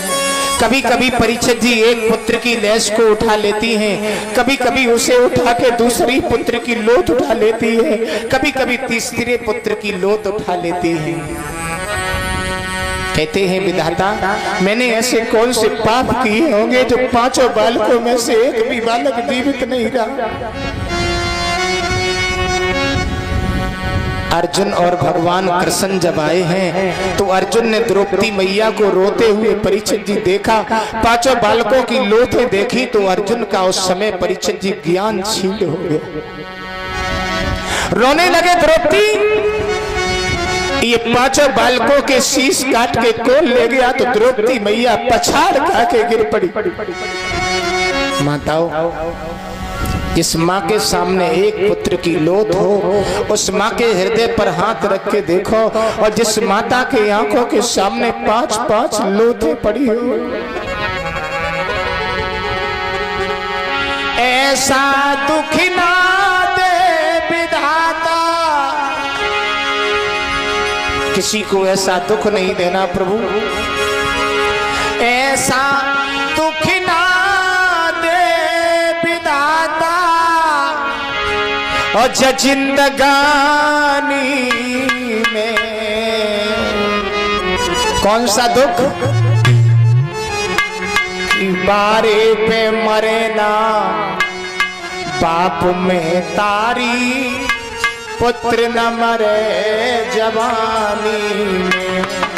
कभी कभी परीक्षित जी एक पुत्र की लाश को उठा लेती हैं, कभी कभी उसे उठा के दूसरी पुत्र की लोथ उठा लेती है, कभी कभी तीसरे पुत्र की लोथ उठा लेती है। कहते हैं विधाता, मैंने ऐसे कौन से पाप किए होंगे जो पांचों बालकों में से एक भी बालक जीवित नहीं रहा। अर्जुन और भगवान कृष्ण जब आए हैं तो अर्जुन ने द्रौपदी मैया को रोते हुए परीक्षित जी देखा, पांचों बालकों की लोथें देखी तो अर्जुन का उस समय परीक्षित जी ज्ञानशील हो गए, रोने लगे। द्रौपदी ये पांचों बालकों के शीश काट के कौन ले गया? तो द्रौपदी मैया पछाड़ खा के गिर पड़ी। माताओं, जिस माँ के सामने एक पुत्र की लोथ हो, उस माँ के हृदय पर हाथ रख के देखो, और जिस माता के आंखों के सामने 5-5 लोथें पड़ी हो, ऐसा दुख ना दे विधाता। किसी को ऐसा दुख नहीं देना प्रभु, ऐसा दुख ना और जिंदगानी में। कौन सा दुख? बारे पे मरे ना बाप में तारी, पुत्र न मरे जवानी में।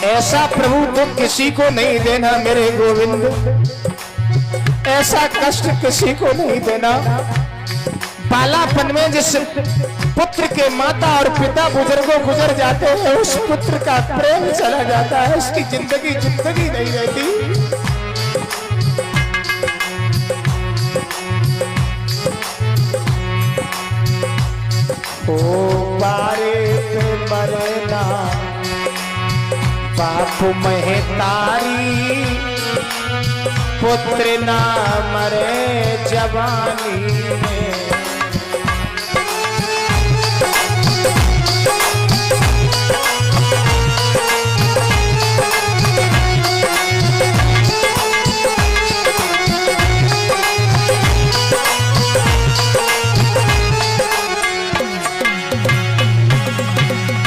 ऐसा प्रभु दुख किसी को नहीं देना मेरे गोविंद, ऐसा कष्ट किसी को नहीं देना। बालापन में जिस पुत्र के माता और पिता बुजुर्गों गुजर जाते हैं, उस पुत्र का प्रेम चला जाता है, उसकी जिंदगी नहीं रहती। ओ बारे पे मरना बाप महतारी, पुत्र ना मरे जवानी में।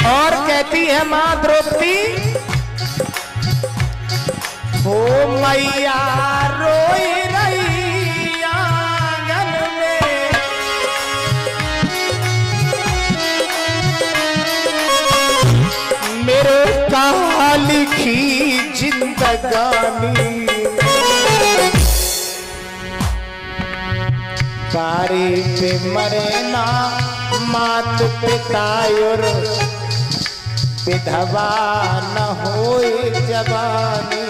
और कहती है मां द्रौपदी, ओ मैया रोई रही आंगन में, मेरे कहा लिखी जिंदगानी। बारी पे मरे ना मात पिता और विधवा न होए जवानी।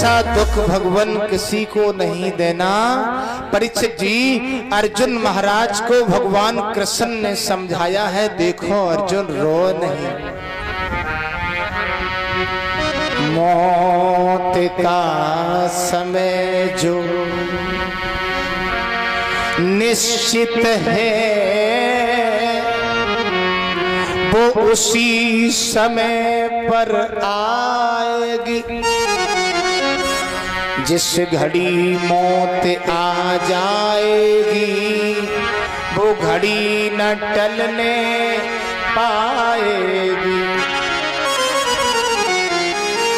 ऐसा दुख भगवान किसी को नहीं देना। परीक्षित जी, अर्जुन महाराज को भगवान कृष्ण ने समझाया है, देखो अर्जुन रो नहीं, मौत का समय जो निश्चित है वो उसी समय पर आएगी। जिस घड़ी मौत आ जाएगी वो घड़ी न टलने पाएगी।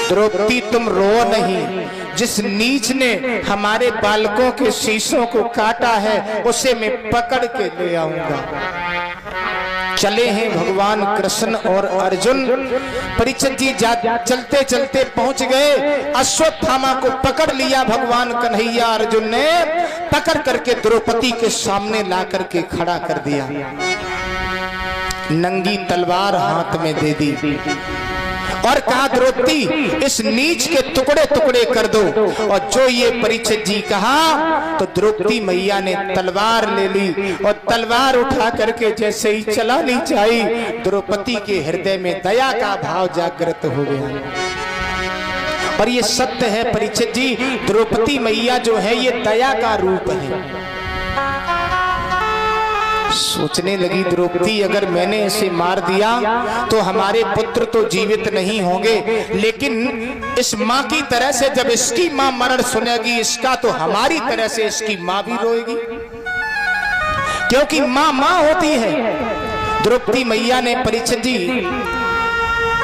द्रौपदी तुम रो नहीं, जिस नीच ने हमारे बालकों के शीशों को काटा है उसे मैं पकड़ के ले आऊंगा। चले हैं भगवान कृष्ण और अर्जुन। परीक्षित जी चलते चलते पहुंच गए, अश्वत्थामा को पकड़ लिया भगवान कन्हैया अर्जुन ने, पकड़ करके द्रौपदी के सामने ला करके खड़ा कर दिया, नंगी तलवार हाथ में दे दी और कहा द्रौपदी इस नीच के टुकड़े टुकड़े कर दो। और जो ये परीक्षित जी कहा तो द्रौपदी मैया ने तलवार ले ली और तलवार उठा करके जैसे ही चलानी चाहिए, द्रौपदी के हृदय में दया का भाव जागृत हो गया। और ये सत्य है परीक्षित जी, द्रौपदी मैया जो है ये दया का रूप है। सोचने लगी द्रौपदी, अगर मैंने इसे मार दिया तो हमारे पुत्र तो जीवित नहीं होंगे, लेकिन इस माँ की तरह से जब इसकी माँ मरण सुनेगी इसका, तो हमारी तरह से इसकी माँ भी रोएगी, क्योंकि माँ माँ होती है। द्रौपदी मैया ने परीक्षित जी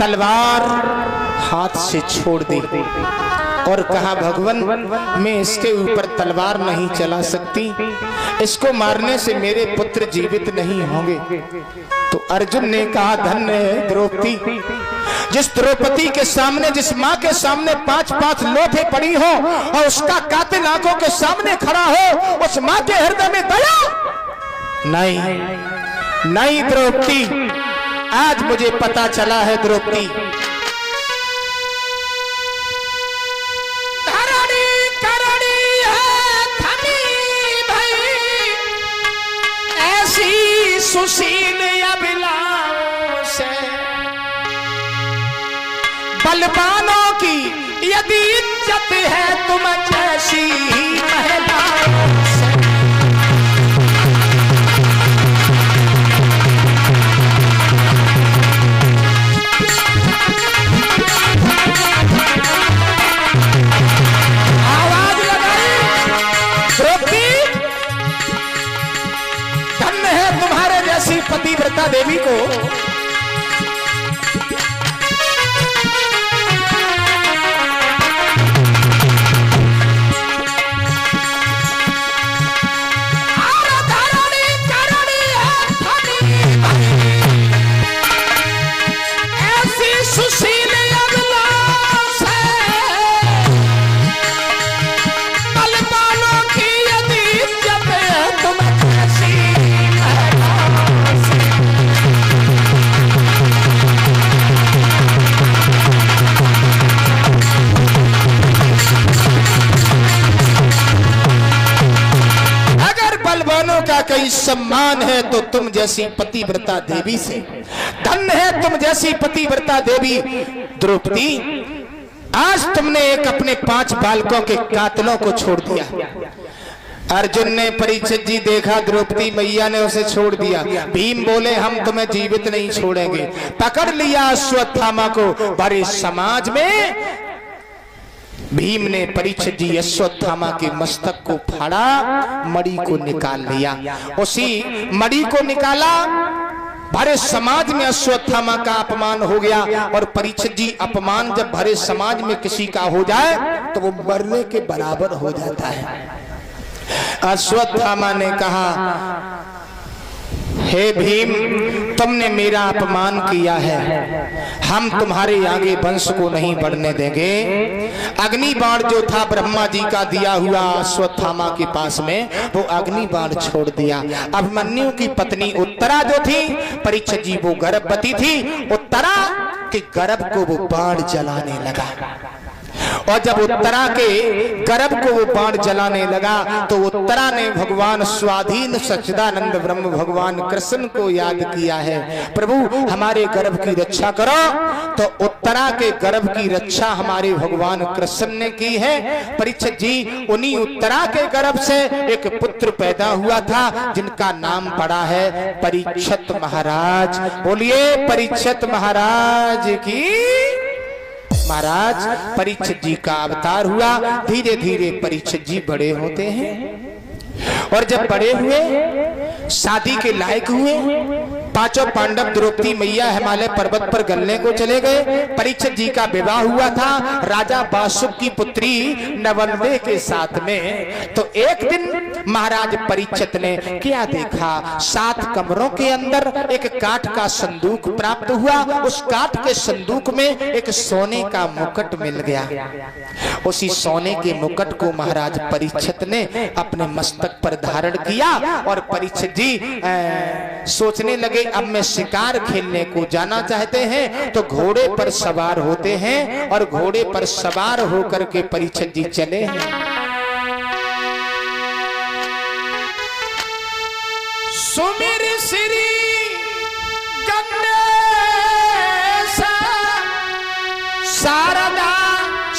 तलवार हाथ से छोड़ दी और कहा भगवान मैं इसके ऊपर तलवार नहीं चला सकती, इसको मारने से मेरे पुत्र जीवित नहीं होंगे। तो अर्जुन ने कहा धन्य है द्रौपदी, जिस द्रौपदी के सामने, जिस माँ के सामने 5-5 लोथे पड़ी हो और उसका कातिल आंखों के सामने खड़ा हो, उस माँ के हृदय में दया नहीं। नहीं द्रौपदी, आज मुझे पता चला है द्रौपदी, सुशील अभिलाषों से बलवानों की यदि इज्जत है तुम जैसी महिलाओं से। आवाज लगाई द्रौपदी, धन्य है तुम्हारे जैसी पतिव्रता देवी को। ऐसी सुशील अभिलाष है, बलवानों की यदि इज्जत है तुम जैसी। बलवानों का कई सम्मान है तो तुम जैसी पतिव्रता देवी से। धन्य है तुम जैसी पतिव्रता देवी द्रौपदी, आज तुमने एक अपने 5 बालकों के कातलों को छोड़ दिया। अर्जुन ने परीक्षित जी देखा द्रौपदी मैया ने उसे छोड़ दिया, भीम बोले हम तुम्हें जीवित नहीं छोड़ेंगे। पकड़ लिया अश्वत्थामा को, बड़े समाज में भीम ने परीक्षित जी अश्वत्थामा के मस्तक को फाड़ा, मणि को निकाल लिया। उसी मणि को निकाला, भरे समाज में अश्वत्थामा का अपमान हो गया। और परीक्षित जी अपमान जब भरे समाज में किसी का हो जाए तो वो मरने के बराबर हो जाता है। अश्वत्थामा ने कहा हे भीम, तुमने मेरा अपमान किया है, हम तुम्हारे आगे वंश को नहीं बढ़ने देंगे। अग्नि बाण जो था ब्रह्मा जी का दिया हुआ अश्वत्थामा के पास में, वो अग्नि बाण छोड़ दिया। अभिमन्यु की पत्नी उत्तरा जो थी, परीक्षित जी वो गर्भवती थी, उत्तरा के गर्भ को वो बाण जलाने लगा। और जब उत्तरा के गर्भ को वो बाण जलाने लगा तो उत्तरा ने भगवान स्वाधीन सच्चिदानंद ब्रह्म भगवान कृष्ण को याद किया है, प्रभु हमारे गर्भ की रक्षा करो। तो उत्तरा के गर्भ की रक्षा हमारे भगवान कृष्ण ने की है। परीक्षित जी, उन्हीं उत्तरा के गर्भ से एक पुत्र पैदा हुआ था जिनका नाम पड़ा है परीक्षित महाराज। बोलिए परीक्षित महाराज की। महाराज परीक्षित जी का अवतार हुआ। धीरे धीरे परीक्षित जी बड़े होते हैं और जब बड़े हुए, शादी के लायक हुए, पांचों पांडव द्रौपदी मैया हिमालय पर्वत पर गलने को चले गए। परीक्षित जी का विवाह हुआ था राजा बासुक की पुत्री नवलवे के साथ में। तो एक दिन महाराज परीक्षित ने क्या देखा, 7 कमरों के अंदर एक काठ का संदूक प्राप्त हुआ। उस काठ के संदूक में एक सोने का मुकुट मिल गया। उसी सोने के मुकुट को महाराज परीक्षित ने अपने मस्तक पर धारण किया और परीक्षित जी सोचने लगे अब मैं शिकार खेलने को जाना चाहते हैं। तो घोड़े पर सवार होते हैं और घोड़े पर सवार होकर के परीक्षित जी चले हैं। सुमिर श्री गणेश शारदा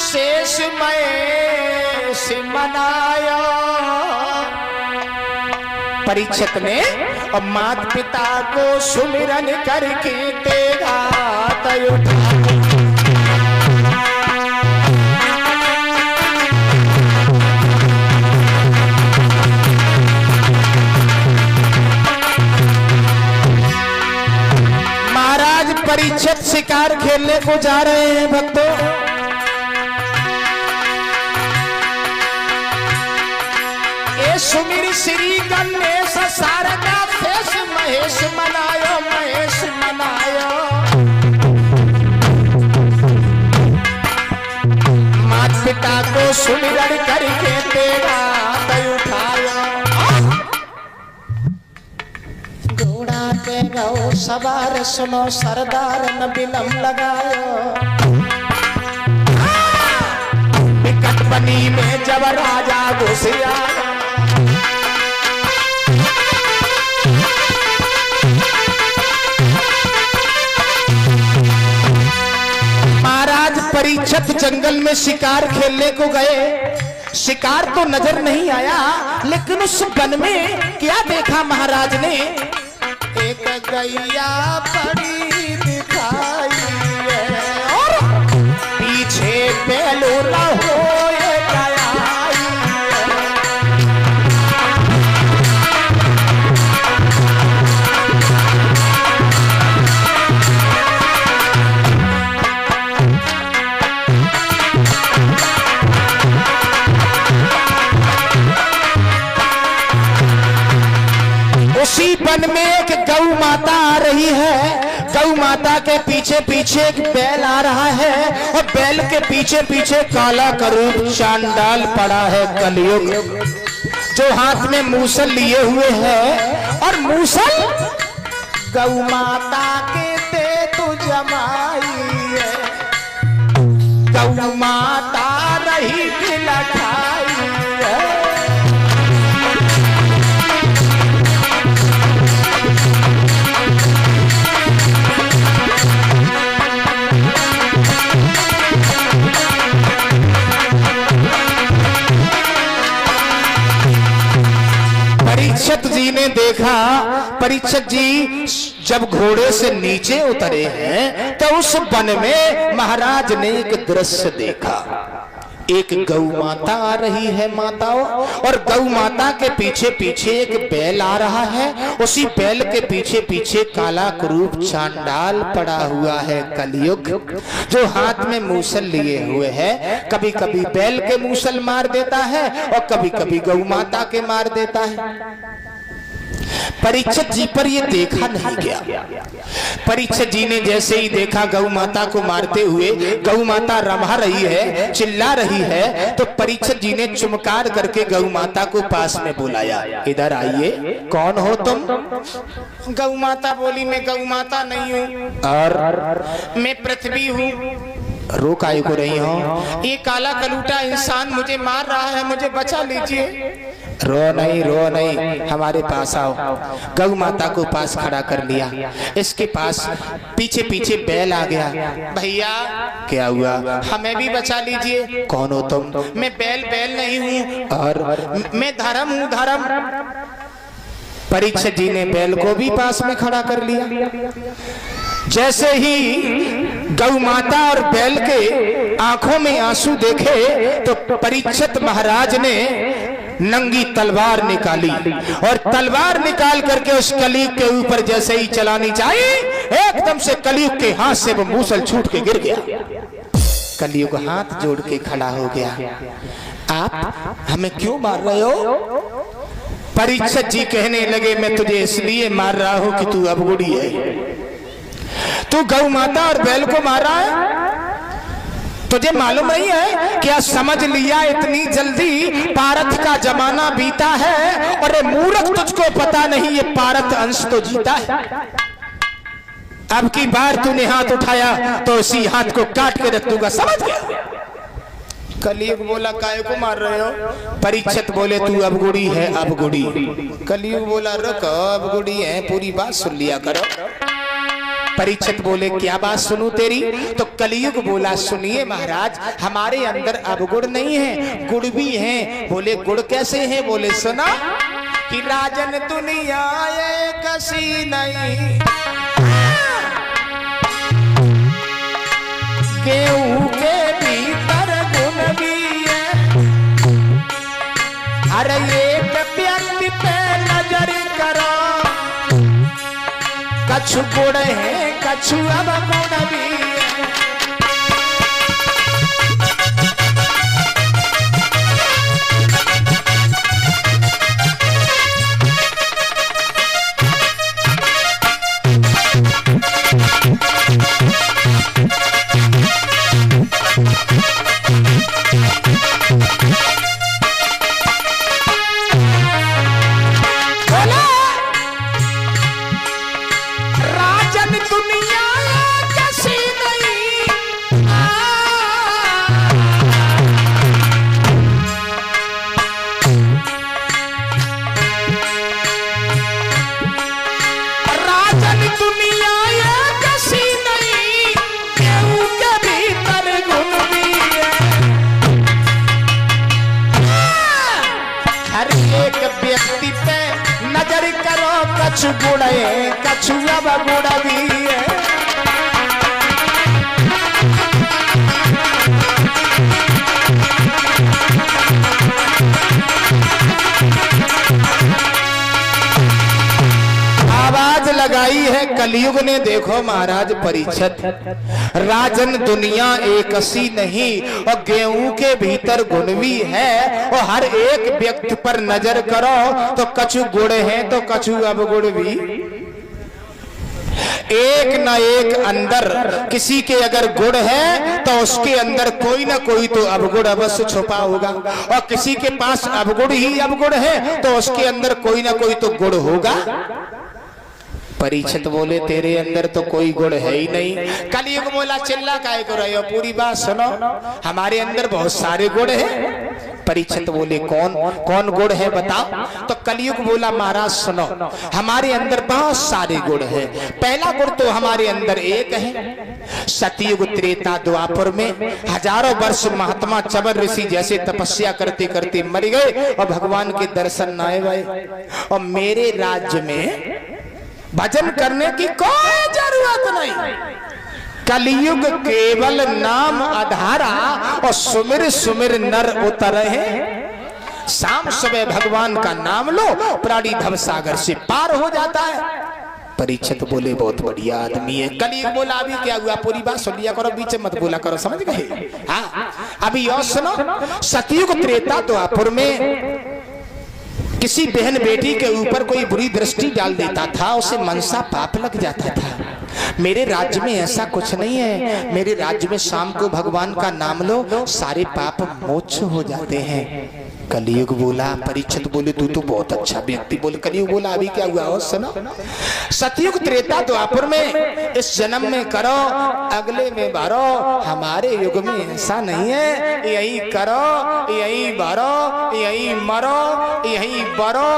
शेष महेश मनाया। परीक्षित ने और माता पिता को सुमिरन करके तेगा उठा। महाराज परीक्षित शिकार खेलने को जा रहे हैं भक्तों। सुमिर श्री गणेश शारदा शेष महेश मनायो महेश मनायो। माता पिता को सुमिरन करके तेरा उठाया। घोड़ा पे गौ सवार सुनो सरदार न बिलम लगायो। विकट बनी में जब राजा घुसिया, परीक्षित जंगल में शिकार खेलने को गए। शिकार तो नजर नहीं आया, लेकिन उस वन में क्या देखा महाराज ने, एक गैया बड़ी दिखाई है और पीछे बेलूला होए उसी वन में एक गौ माता आ रही है। गौ माता के पीछे पीछे एक बैल आ रहा है और बैल के पीछे पीछे काला करूप चांडाल पड़ा है कलयुग, जो हाथ में मूसल लिए हुए है। और मूसल गौ माता के ते तू जमाई है, गौ माता रही लखाई है। परीक्षित जी ने देखा, परीक्षित जी जब घोड़े से नीचे उतरे हैं तो उस वन में महाराज ने एक दृश्य देखा। एक गौ माता आ रही है माताओं, और गौ माता के पीछे पीछे एक बैल आ रहा है। उसी बैल के पीछे पीछे काला कुरूप चांडाल पड़ा हुआ है कलयुग, जो हाथ में मूसल लिए हुए है। कभी कभी बैल के मूसल मार देता है और कभी कभी गौ माता के मार देता है। परीक्षित जी पर ये देखा नहीं गया। परीक्षित जी ने जैसे ही देखा गौ माता को मारते हुए, गौ माता रमा रही है, चिल्ला रही है, तो परीक्षित जी ने चुमकार करके गौ माता को पास में बुलाया, इधर आइए, कौन हो तुम? गौ माता बोली, मैं गौ माता नहीं हूँ, और मैं पृथ्वी हूँ। रो काहे को रही हो? ये काला कलूटा इंसान मुझे मार रहा है, मुझे बचा लीजिए। रो नहीं, हमारे पास आओ। गौ माता को पास खड़ा कर लिया, इसके पास पीछे पीछे बैल आ गया। भैया क्या हुआ? हमें भी बचा लीजिए। कौन हो तुम? मैं बैल नहीं हूँ, और मैं धर्म हूँ, धर्म। परीक्षित जी ने बैल को भी पास में खड़ा कर लिया। जैसे ही गौ माता और बैल के आंखों में आंसू देखे तो परीक्षित महाराज ने नंगी तलवार निकाली, और तलवार निकाल करके उस कलयुग के ऊपर जैसे ही चलानी चाहिए, एकदम से कलयुग के हाथ से वो मूसल छूट के गिर गया। कलयुग हाथ जोड़ के खड़ा हो गया। आप हमें क्यों मार रहे हो? परीक्षित जी कहने लगे, मैं तुझे इसलिए मार रहा हूं कि तू अवगुड़ी है। तू गौ माता और बैल को मार रहा है, तुझे मालूम नहीं है? क्या समझ लिया इतनी जल्दी पारथ का जमाना बीता है? और मूर्ख, तुझको पता नहीं ये पारथ अंश तो जीता है। अब की बार तूने हाथ उठाया तो इसी हाथ को काट के रख दूंगा, समझ गया? कलयुग बोला, काय को मार रहे हो? परीक्षित बोले, तू अवगुड़ी है, अवगुड़ी। कलयुग बोला, रुक, अवगुड़ी है, पूरी बात सुन लिया करो। परीक्षित बोले, क्या बात सुनूं तेरी? तो कलयुग बोला, सुनिए महाराज, हमारे अंदर अवगुण नहीं है, गुण भी है। बोले, गुण कैसे है? बोले, सुना कि राजन दुनिया कसी नहीं, गेहूं के भीतर गुण भी है। अरे एक व्यक्ति पे नजर करो, कछु गुण है, कछु अवगुण भी है। कछु गुण है, कछु अवगुण भी है। आवाज लगाई है कलयुग ने, देखो महाराज परीक्षित, राजन दुनिया एक सी नहीं, और गेहूं के भीतर गुण भी है। और हर एक व्यक्ति पर नजर करो तो कछु गुण है तो कछु अवगुण भी। एक न एक अंदर किसी के अगर गुण है तो उसके अंदर कोई ना कोई तो अवगुण अवश्य छुपा होगा, और किसी के पास अवगुण ही अवगुण है तो उसके अंदर कोई ना कोई तो गुण होगा। परीक्षित बोले, तेरे अंदर तो कोई गुण है ही नहीं। कलयुग बोला, चिल्ला काहे को रहे हो? पूरी बात सुनो, हमारे अंदर बहुत सारे गुण हैं। परीक्षित बोले, कौन कौन गुण है बताओ? तो कलयुग बोला, महाराज सुनो, हमारे अंदर बहुत सारे गुण हैं। पहला गुण तो हमारे अंदर एक है। सतयुग त्रेता द्वापर में हजारों वर्ष महात्मा चबर ऋषि जैसे तपस्या करते करते मर गए और भगवान के दर्शन न आए, और मेरे राज्य में भजन करने की कोई जरूरत नहीं। कलयुग केवल नाम आधारा, और सुमिर सुमिर नर उतरे हैं। शाम सुबह भगवान का नाम लो, प्राणी भव सागर से पार हो जाता है। परीक्षित बोले, बहुत बढ़िया आदमी है। कलयुग बोला, अभी क्या हुआ? पूरी बात सुन लिया करो, बीच मत बोला करो, समझ गए? हाँ, अभी और सुनो। सतयुग त्रेता द्वापर में किसी बहन बेटी के ऊपर कोई बुरी दृष्टि डाल देता था, उसे मनसा पाप लग जाता था। मेरे राज्य में ऐसा कुछ नहीं है। मेरे राज्य में शाम को भगवान का नाम लो, सारे पाप मोक्ष हो जाते हैं। कलयुग बोला, परीक्षित बोले तू तो बहुत अच्छा व्यक्ति। बोले कलयुग बोला अभी क्या हुआ हो सुनो। सतयुग त्रेता द्वापर में इस जन्म में करो, अगले में भरो। हमारे युग में ऐसा नहीं है, यही करो, यही भरो, यही मरो, यही बरो,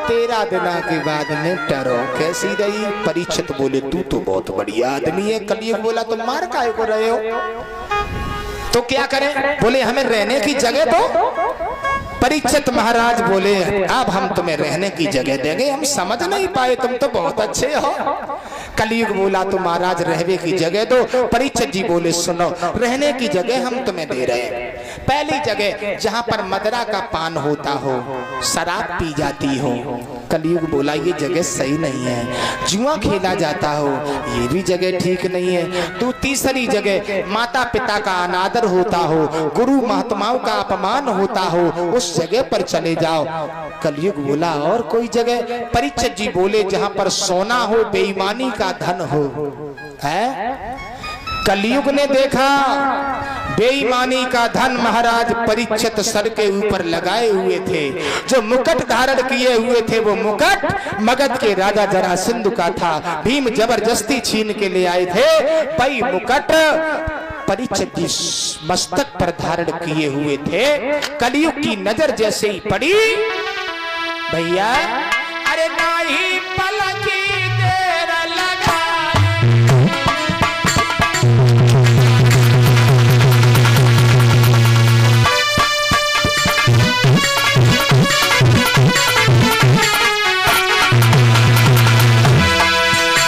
13 दिनों के बाद में टरो। कैसी रही? परीक्षित बोले तू तो बहुत बढ़िया आदमी है। कलयुग बोला तुम मार काहे को रहे हो, तो क्या करें? बोले हमें रहने की जगह दो। परीक्षित महाराज बोले अब हम तुम्हें रहने की जगह देंगे, हम समझ नहीं पाए, तुम तो बहुत अच्छे हो। कलयुग बोला तो महाराज रहने की जगह दो। परीक्षित जी बोले सुनो, रहने की जगह हम तुम्हें दे रहे हैं। पहली जगह जहां पर मदरा का पान होता हो, शराब पी जाती हो। कलयुग बोला ये जगह सही नहीं है। जुआ खेला जाता हो, ये भी जगह ठीक नहीं है। तो तीसरी जगह माता पिता का अनादर होता हो, गुरु महात्माओं का अपमान होता हो, उस जगह पर चले जाओ। कलयुग बोला और कोई जगह? परीक्षित जी बोले जहां पर सोना हो, बेईमानी का धन हो। है कलयुग ने देखा बेईमानी का धन महाराज परीक्षित सर के ऊपर लगाए हुए थे। जो मुकुट धारण किए हुए थे वो मुकुट मगध के राजा जरासंध का था। भीम जबरदस्ती छीन के ले आए थे। भाई मुकुट परीक्षित जी मस्तक पर धारण किए हुए थे। कलयुग की नजर जैसे ही पड़ी, भैया अरे नहीं पलकी देर लगा।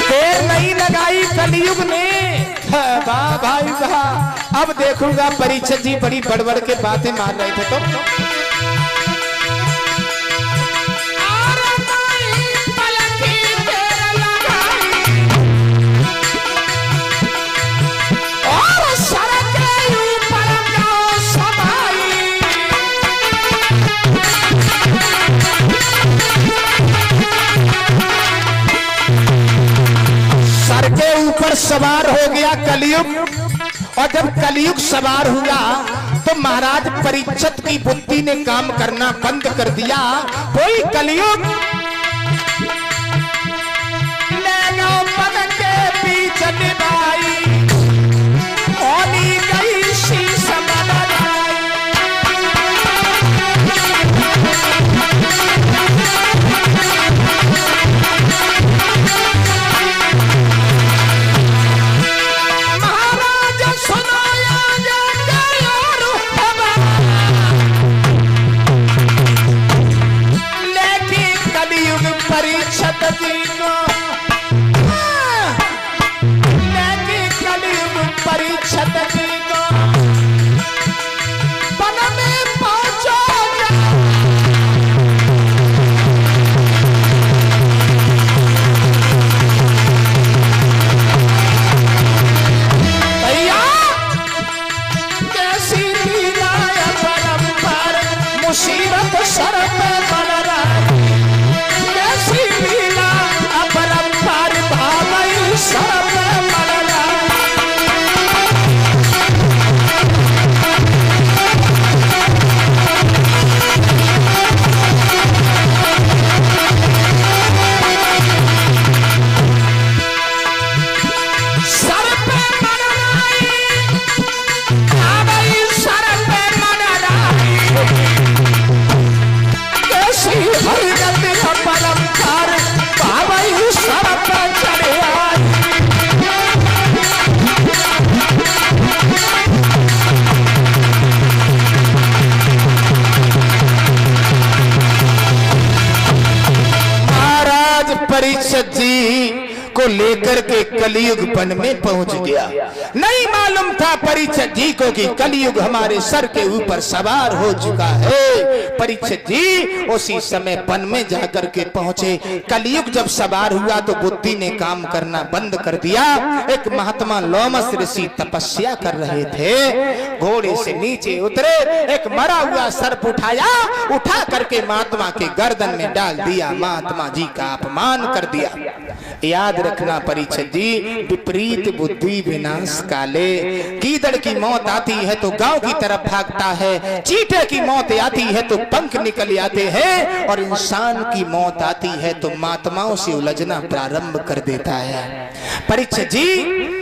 देर नहीं लगाई कलयुग ने। वाह भाई वाह, अब देखूंगा। परीक्षित जी बड़ी बड़बड़ के बातें मार रहे थे तो सर के ऊपर सवार हो गया कलयुग। और जब कलयुग सवार हुआ तो महाराज परीक्षित की बुद्धि ने काम करना बंद कर दिया। कोई कलयुग ले लो पग के बीच निभाई, होली गई शीश मनाई। परीक्षित जी को कलयुग परीक्षित जी को वन में पहुंचो। भैया कैसी लीला परंपर मुसीबत सर पे बन रहा है। परीक्षित जी को लेकर के कलयुग वन में पहुंच गया। नहीं मालूम था परीक्षित जी को कि कलयुग हमारे सर के ऊपर सवार हो चुका है। परीक्षित जी उसी समय वन में जाकर के पहुंचे। कलयुग जब सवार हुआ तो बुद्धि ने काम करना बंद कर दिया। एक महात्मा लोमस ऋषि तपस्या कर रहे थे। घोड़े से नीचे उतरे, एक मरा हुआ सर्प उठाया, उठा करके महात्मा के गर्दन में डाल दिया। महात्मा जी का अपमान कर दिया। याद रखना परीक्षित जी, विपरीत बुद्धि विनाश काले। गीदड़ की मौत आती है तो गांव की तरफ भागता है, चींटे की मौत आती है तो पंख निकल आते हैं, और इंसान की मौत आती है तो महात्माओं से उलझना प्रारंभ कर देता है। परीक्षित जी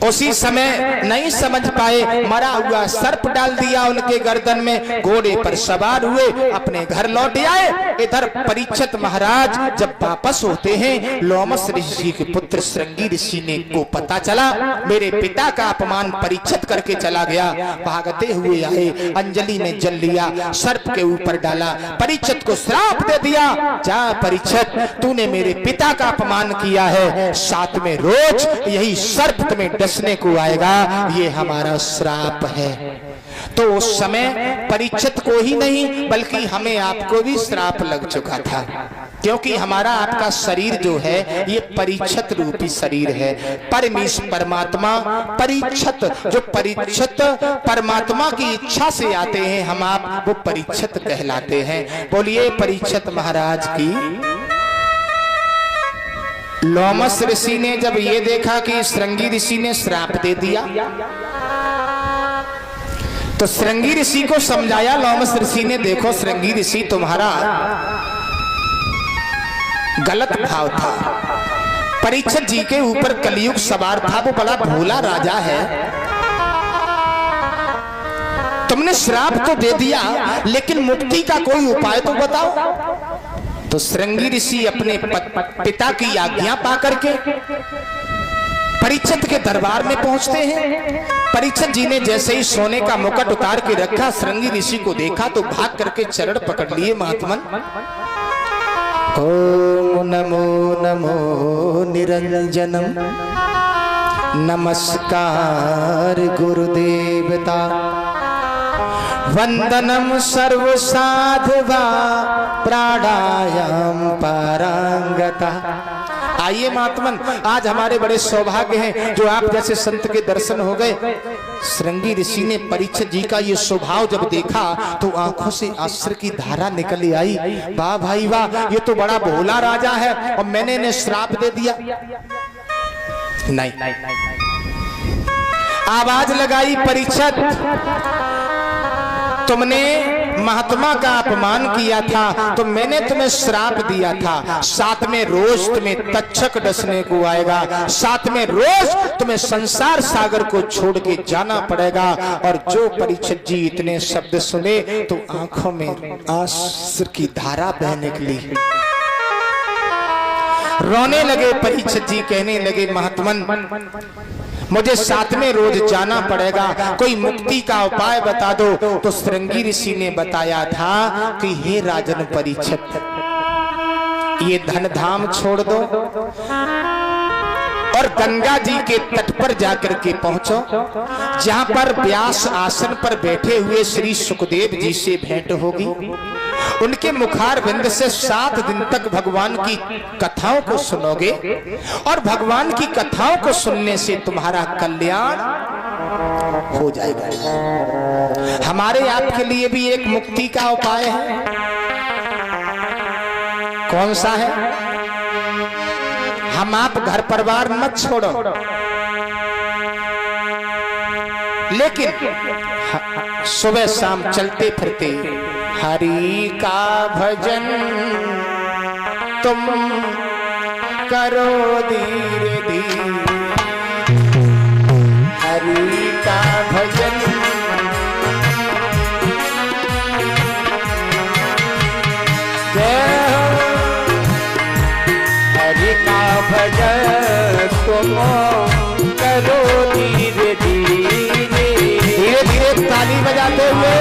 उसी समय नहीं समझ पाए, मरा हुआ सर्प डाल दिया उनके गर्दन में, घोड़े पर सवार हुए अपने घर लौट आए। इधर परीक्षित महाराज जब वापस होते हैं, लोमस ऋषि के पुत्र श्रृंगी ऋषि ने को पता चला मेरे पिता का अपमान परीक्षित करके चला गया। भागते हुए आए, अंजलि में जल लिया, सर्प के ऊपर डाला, परीक्षित को श्राप दे दिया, जा परीक्षित तूने मेरे पिता का अपमान किया है, साथ में रोज यही सर्प तुम्हें डसने को आएगा, ये हमारा श्राप है। तो उस समय परीक्षित को ही नहीं बल्कि हमें आपको भी श्राप लग चुका था, क्योंकि हमारा आपका शरीर जो है ये परीक्षित रूपी शरीर है। परमात्मा परीक्षित, जो परीक्षित परमात्मा की इच्छा से आते हैं हम आप, वो परीक्षित कहलाते हैं। बोलिए परीक्षित महाराज की। लोमस ऋषि ने जब ये देखा कि श्रृंगी ऋषि ने श्राप दे दिया, तो श्रृंगी ऋषि को समझाया। लोमस ऋषि ने, देखो श्रृंगी ऋषि तुम्हारा गलत भाव था, परीक्षित जी के ऊपर कलयुग सवार था, वो बड़ा भोला राजा है, तुमने श्राप तो दे दिया लेकिन मुक्ति का कोई उपाय तो बताओ। तो श्रृंगी ऋषि अपने पिता की आज्ञा पा करके परीक्षित के दरबार में पहुंचते हैं। परीक्षित जी ने जैसे ही सोने का मुकुट उतार के रखा, श्रृंगी ऋषि को देखा तो भाग करके चरण पकड़ लिए। महात्मन ओम नमो नमो निरंजनम, नमस्कार गुरुदेवता, वंदनम सर्व साधवा प्राणायाम पारंगता। आइए महात्मन, आज हमारे बड़े सौभाग्य हैं जो आप जैसे संत के दर्शन हो गए। श्रृंगी ऋषि ने परीक्षित जी का ये स्वभाव जब देखा तो आंखों से आश्चर्य की धारा निकल आई। वाह भाई वाह, ये तो बड़ा भोला राजा है और मैंने इन्हें श्राप दे दिया। नहीं, आवाज लगाई परीक्षित, तुमने महात्मा का अपमान किया था तो मैंने तुम्हें श्राप दिया था, साथ में रोज तुम्हें तक्षक डसने को आएगा, साथ में रोज तुम्हें संसार सागर को छोड़ के जाना पड़ेगा। और जो परीक्षित जी इतने शब्द सुने तो आंखों में आंसू की धारा बहने निकली, रोने लगे। परीक्षित जी कहने लगे, महात्मन मुझे साथ में रोज जाना पड़ेगा, कोई मुक्ति का उपाय बता दो। तो श्रृंगी ऋषि ने बताया था कि हे राजन परीक्षित, ये धन धाम छोड़ दो और गंगा जी के तट पर जाकर के पहुंचो, जहां पर व्यास आसन पर बैठे हुए श्री सुखदेव जी से भेंट होगी। उनके मुखार बिंद से 7 दिन तक भगवान की कथाओं को सुनोगे और भगवान की कथाओं को सुनने से तुम्हारा कल्याण हो जाएगा। हमारे आपके लिए भी एक मुक्ति का उपाय है। कौन सा है? हम आप घर परिवार मत छोड़ो, लेकिन सुबह शाम चलते फिरते हरि का भजन तुम करो धीरे धीरे, हरि का भजन भजन तुम करो धीरे धीरे, धीरे धीरे ताली बजाते हुए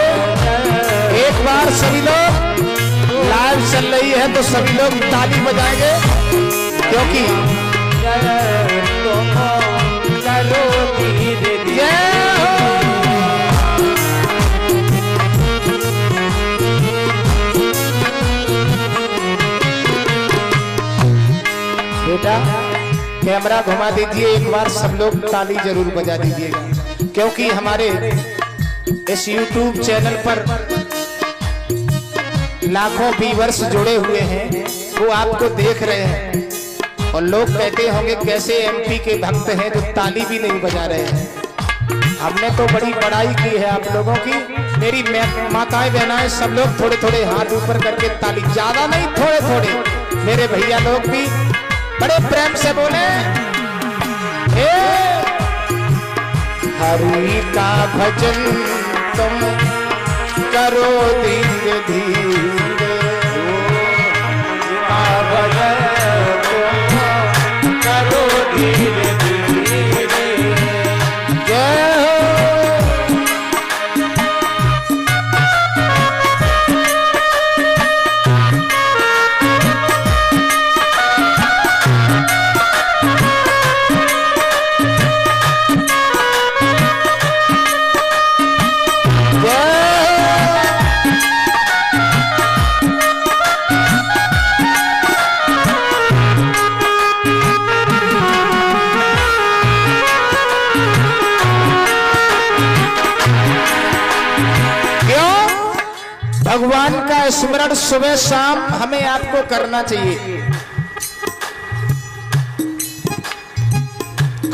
एक बार सभी लोग, लाइव चल रही है तो सभी लोग ताली बजाएंगे, क्योंकि तुम करो धीरे धीरे। बेटा कैमरा घुमा दीजिए, एक बार सब लोग ताली जरूर बजा दीजिएगा, क्योंकि हमारे इस YouTube चैनल पर लाखों व्यूअर्स जुड़े हुए हैं, वो आपको देख रहे हैं। और लोग कहते होंगे कैसे एमपी के भक्त हैं जो ताली भी नहीं बजा रहे हैं। हमने तो बड़ी बड़ाई की है आप लोगों की। मेरी माताएं बहनाएं सब लोग थोड़े थोड़े हाथ ऊपर करके ताली, ज्यादा नहीं थोड़े थोड़े। मेरे भैया लोग भी बड़े प्रेम से बोले, हरि का भजन तुम करो धीरे धीरे, भजन तुम करो धीरे धीरे। जय हो। भगवान का स्मरण सुबह शाम हमें आपको करना चाहिए।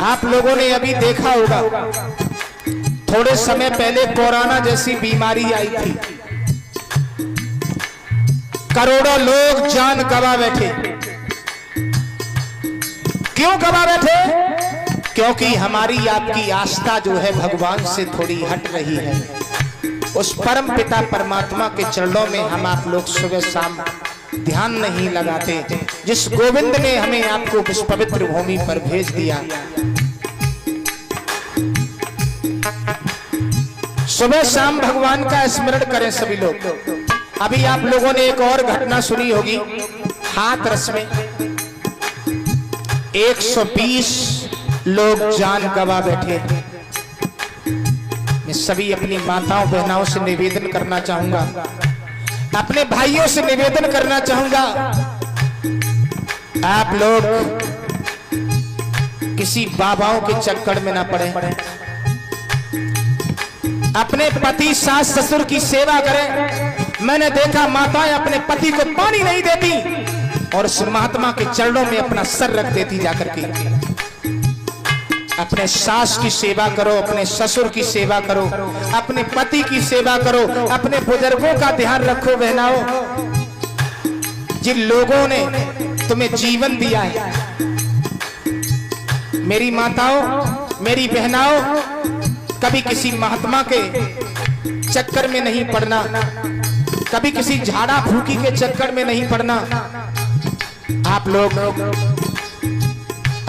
आप लोगों ने अभी देखा होगा, थोड़े समय पहले कोरोना जैसी बीमारी आई थी, करोड़ों लोग जान गवा बैठे। क्यों गवा बैठे? क्योंकि हमारी आपकी आस्था जो है भगवान से थोड़ी हट रही है। उस परम पिता परमात्मा के चरणों में हम आप लोग सुबह शाम ध्यान नहीं लगाते, जिस गोविंद ने हमें आपको इस पवित्र भूमि पर भेज दिया। सुबह शाम भगवान का स्मरण करें सभी लोग। अभी आप लोगों ने एक और घटना सुनी होगी, हाथरस में 120 लोग जान गवा बैठे। मैं सभी अपनी माताओं बहनाओं से निवेदन करना चाहूंगा, अपने भाइयों से निवेदन करना चाहूंगा, आप लोग किसी बाबाओं के चक्कर में ना पड़े। अपने पति सास ससुर की सेवा करें। मैंने देखा माताएं अपने पति को पानी नहीं देती और उस महात्मा के चरणों में अपना सर रख देती जाकर के। अपने सास की सेवा करो, अपने ससुर की सेवा करो, अपने पति की सेवा करो, अपने बुजुर्गों का ध्यान रखो। बहनाओं, जिन लोगों ने तुम्हें जीवन दिया है, मेरी माताओं, मेरी बहनाओं, कभी किसी महात्मा के चक्कर में नहीं पड़ना, कभी किसी झाड़ा फूकी के चक्कर में नहीं पड़ना। आप लोग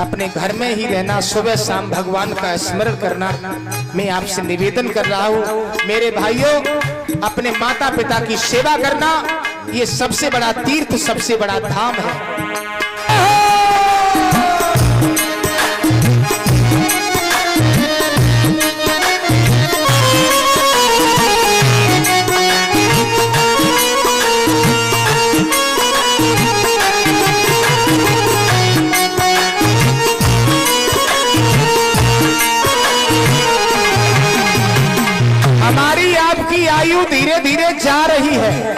अपने घर में ही रहना, सुबह शाम भगवान का स्मरण करना मैं आपसे निवेदन कर रहा हूँ। मेरे भाइयों, अपने माता पिता की सेवा करना ये सबसे बड़ा तीर्थ, सबसे बड़ा धाम है। हमारी आपकी आयु धीरे धीरे जा रही है।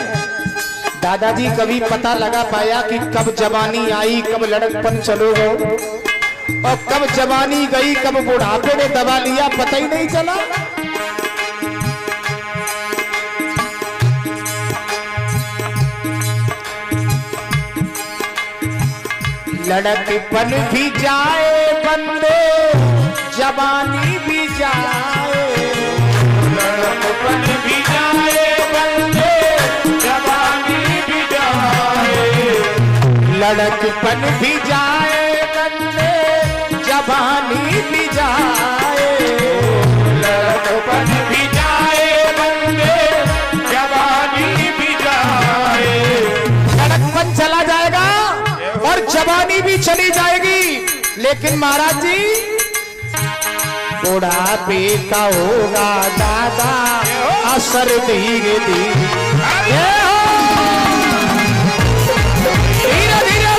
दादाजी कभी पता लगा पाया कि कब जवानी आई, कब लड़कपन चलो गो, और कब जवानी गई, कब बुढ़ापे ने दबा लिया, पता ही नहीं चला। लड़कपन भी जाए बंदे, जवानी भी जाए, लड़कपन भी जाए बंदे, जवानी भी जाए, लड़कपन भी जाए बंदे, जवानी भी जाए, लड़कपन भी जाए बंदे, जवानी भी जाए। लड़कपन चला जाएगा और जवानी भी चली जाएगी, लेकिन महाराज जी बुढ़ापे का होगा दादा असर धीरे धीरे, धीरे धीरे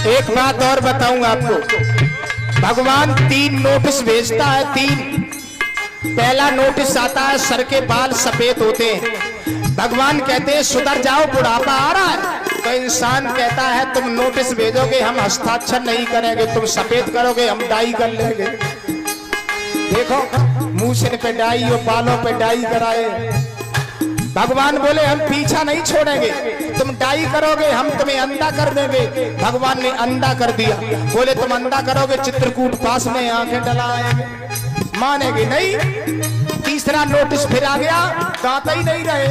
एक बात और बताऊं आपको, भगवान 3 नोटिस भेजता है, 3। पहला नोटिस आता है, सर के बाल सफेद होते हैं, भगवान कहते हैं सुधर जाओ बुढ़ापा आ रहा है। तो इंसान कहता है तुम नोटिस भेजोगे हम हस्ताक्षर नहीं करेंगे, तुम सफेद करोगे हम डाई कर लेंगे। देखो मूछन पे डाई और बालों पे डाई कराए। भगवान बोले हम पीछा नहीं छोड़ेंगे, तुम डाई करोगे हम तुम्हें अंधा कर देंगे। भगवान ने अंधा कर दिया, बोले तुम अंधा करोगे चित्रकूट पास में आंखें डलाएंगे, मानेगी नहीं। तीसरा नोटिस फिर आ गया, दांत ही नहीं रहे।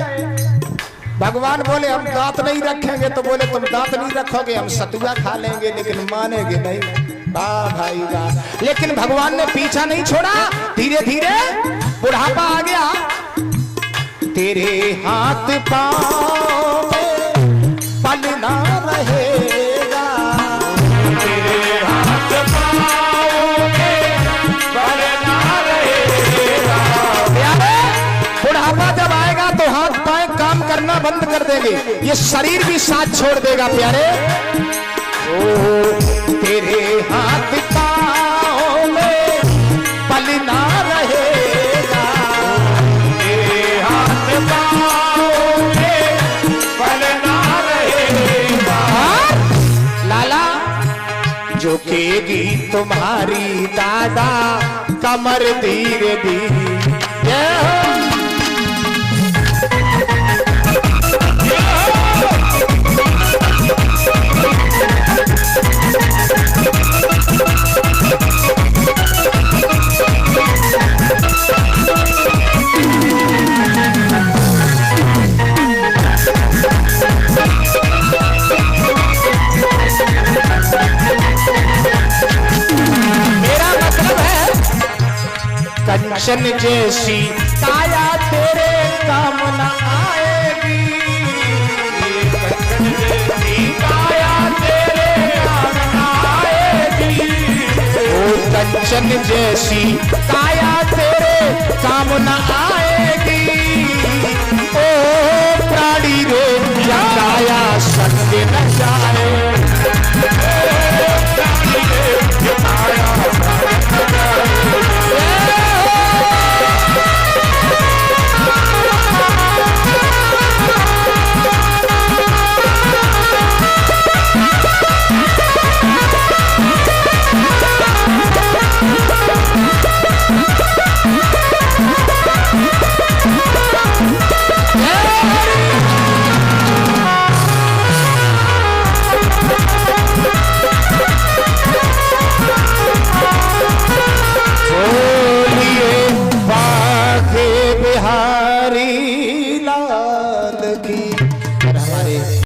भगवान बोले हम दांत नहीं रखेंगे, तो बोले तुम दांत नहीं रखोगे हम सतुआ खा लेंगे, लेकिन मानेगे नहीं। वाह भाई वाह। लेकिन भगवान ने पीछा नहीं छोड़ा, धीरे धीरे बुढ़ापा आ गया। तेरे हाथ पाँव में पल ना रहेगा, तेरे हाथ पाँव में पल ना रहेगा। बुढ़ापा जब आएगा तो हाथ पाए काम करना बंद कर देंगे, ये शरीर भी साथ छोड़ देगा प्यारे। ओ तेरे हाथ पाँव में पल ना रहेगा, तेरे हाथ पाँव में पल ना रहेगा। लाला झुकेगी तुम्हारी दादा कमर धीरे धीरे। कंचन जैसी काया तेरे काम न आएगी, कंचन जैसी काया तेरे काम न आएगी। ओ कंचन जैसी काया तेरे काम न आएगी। ओ प्राणी रे काया संग न जाए।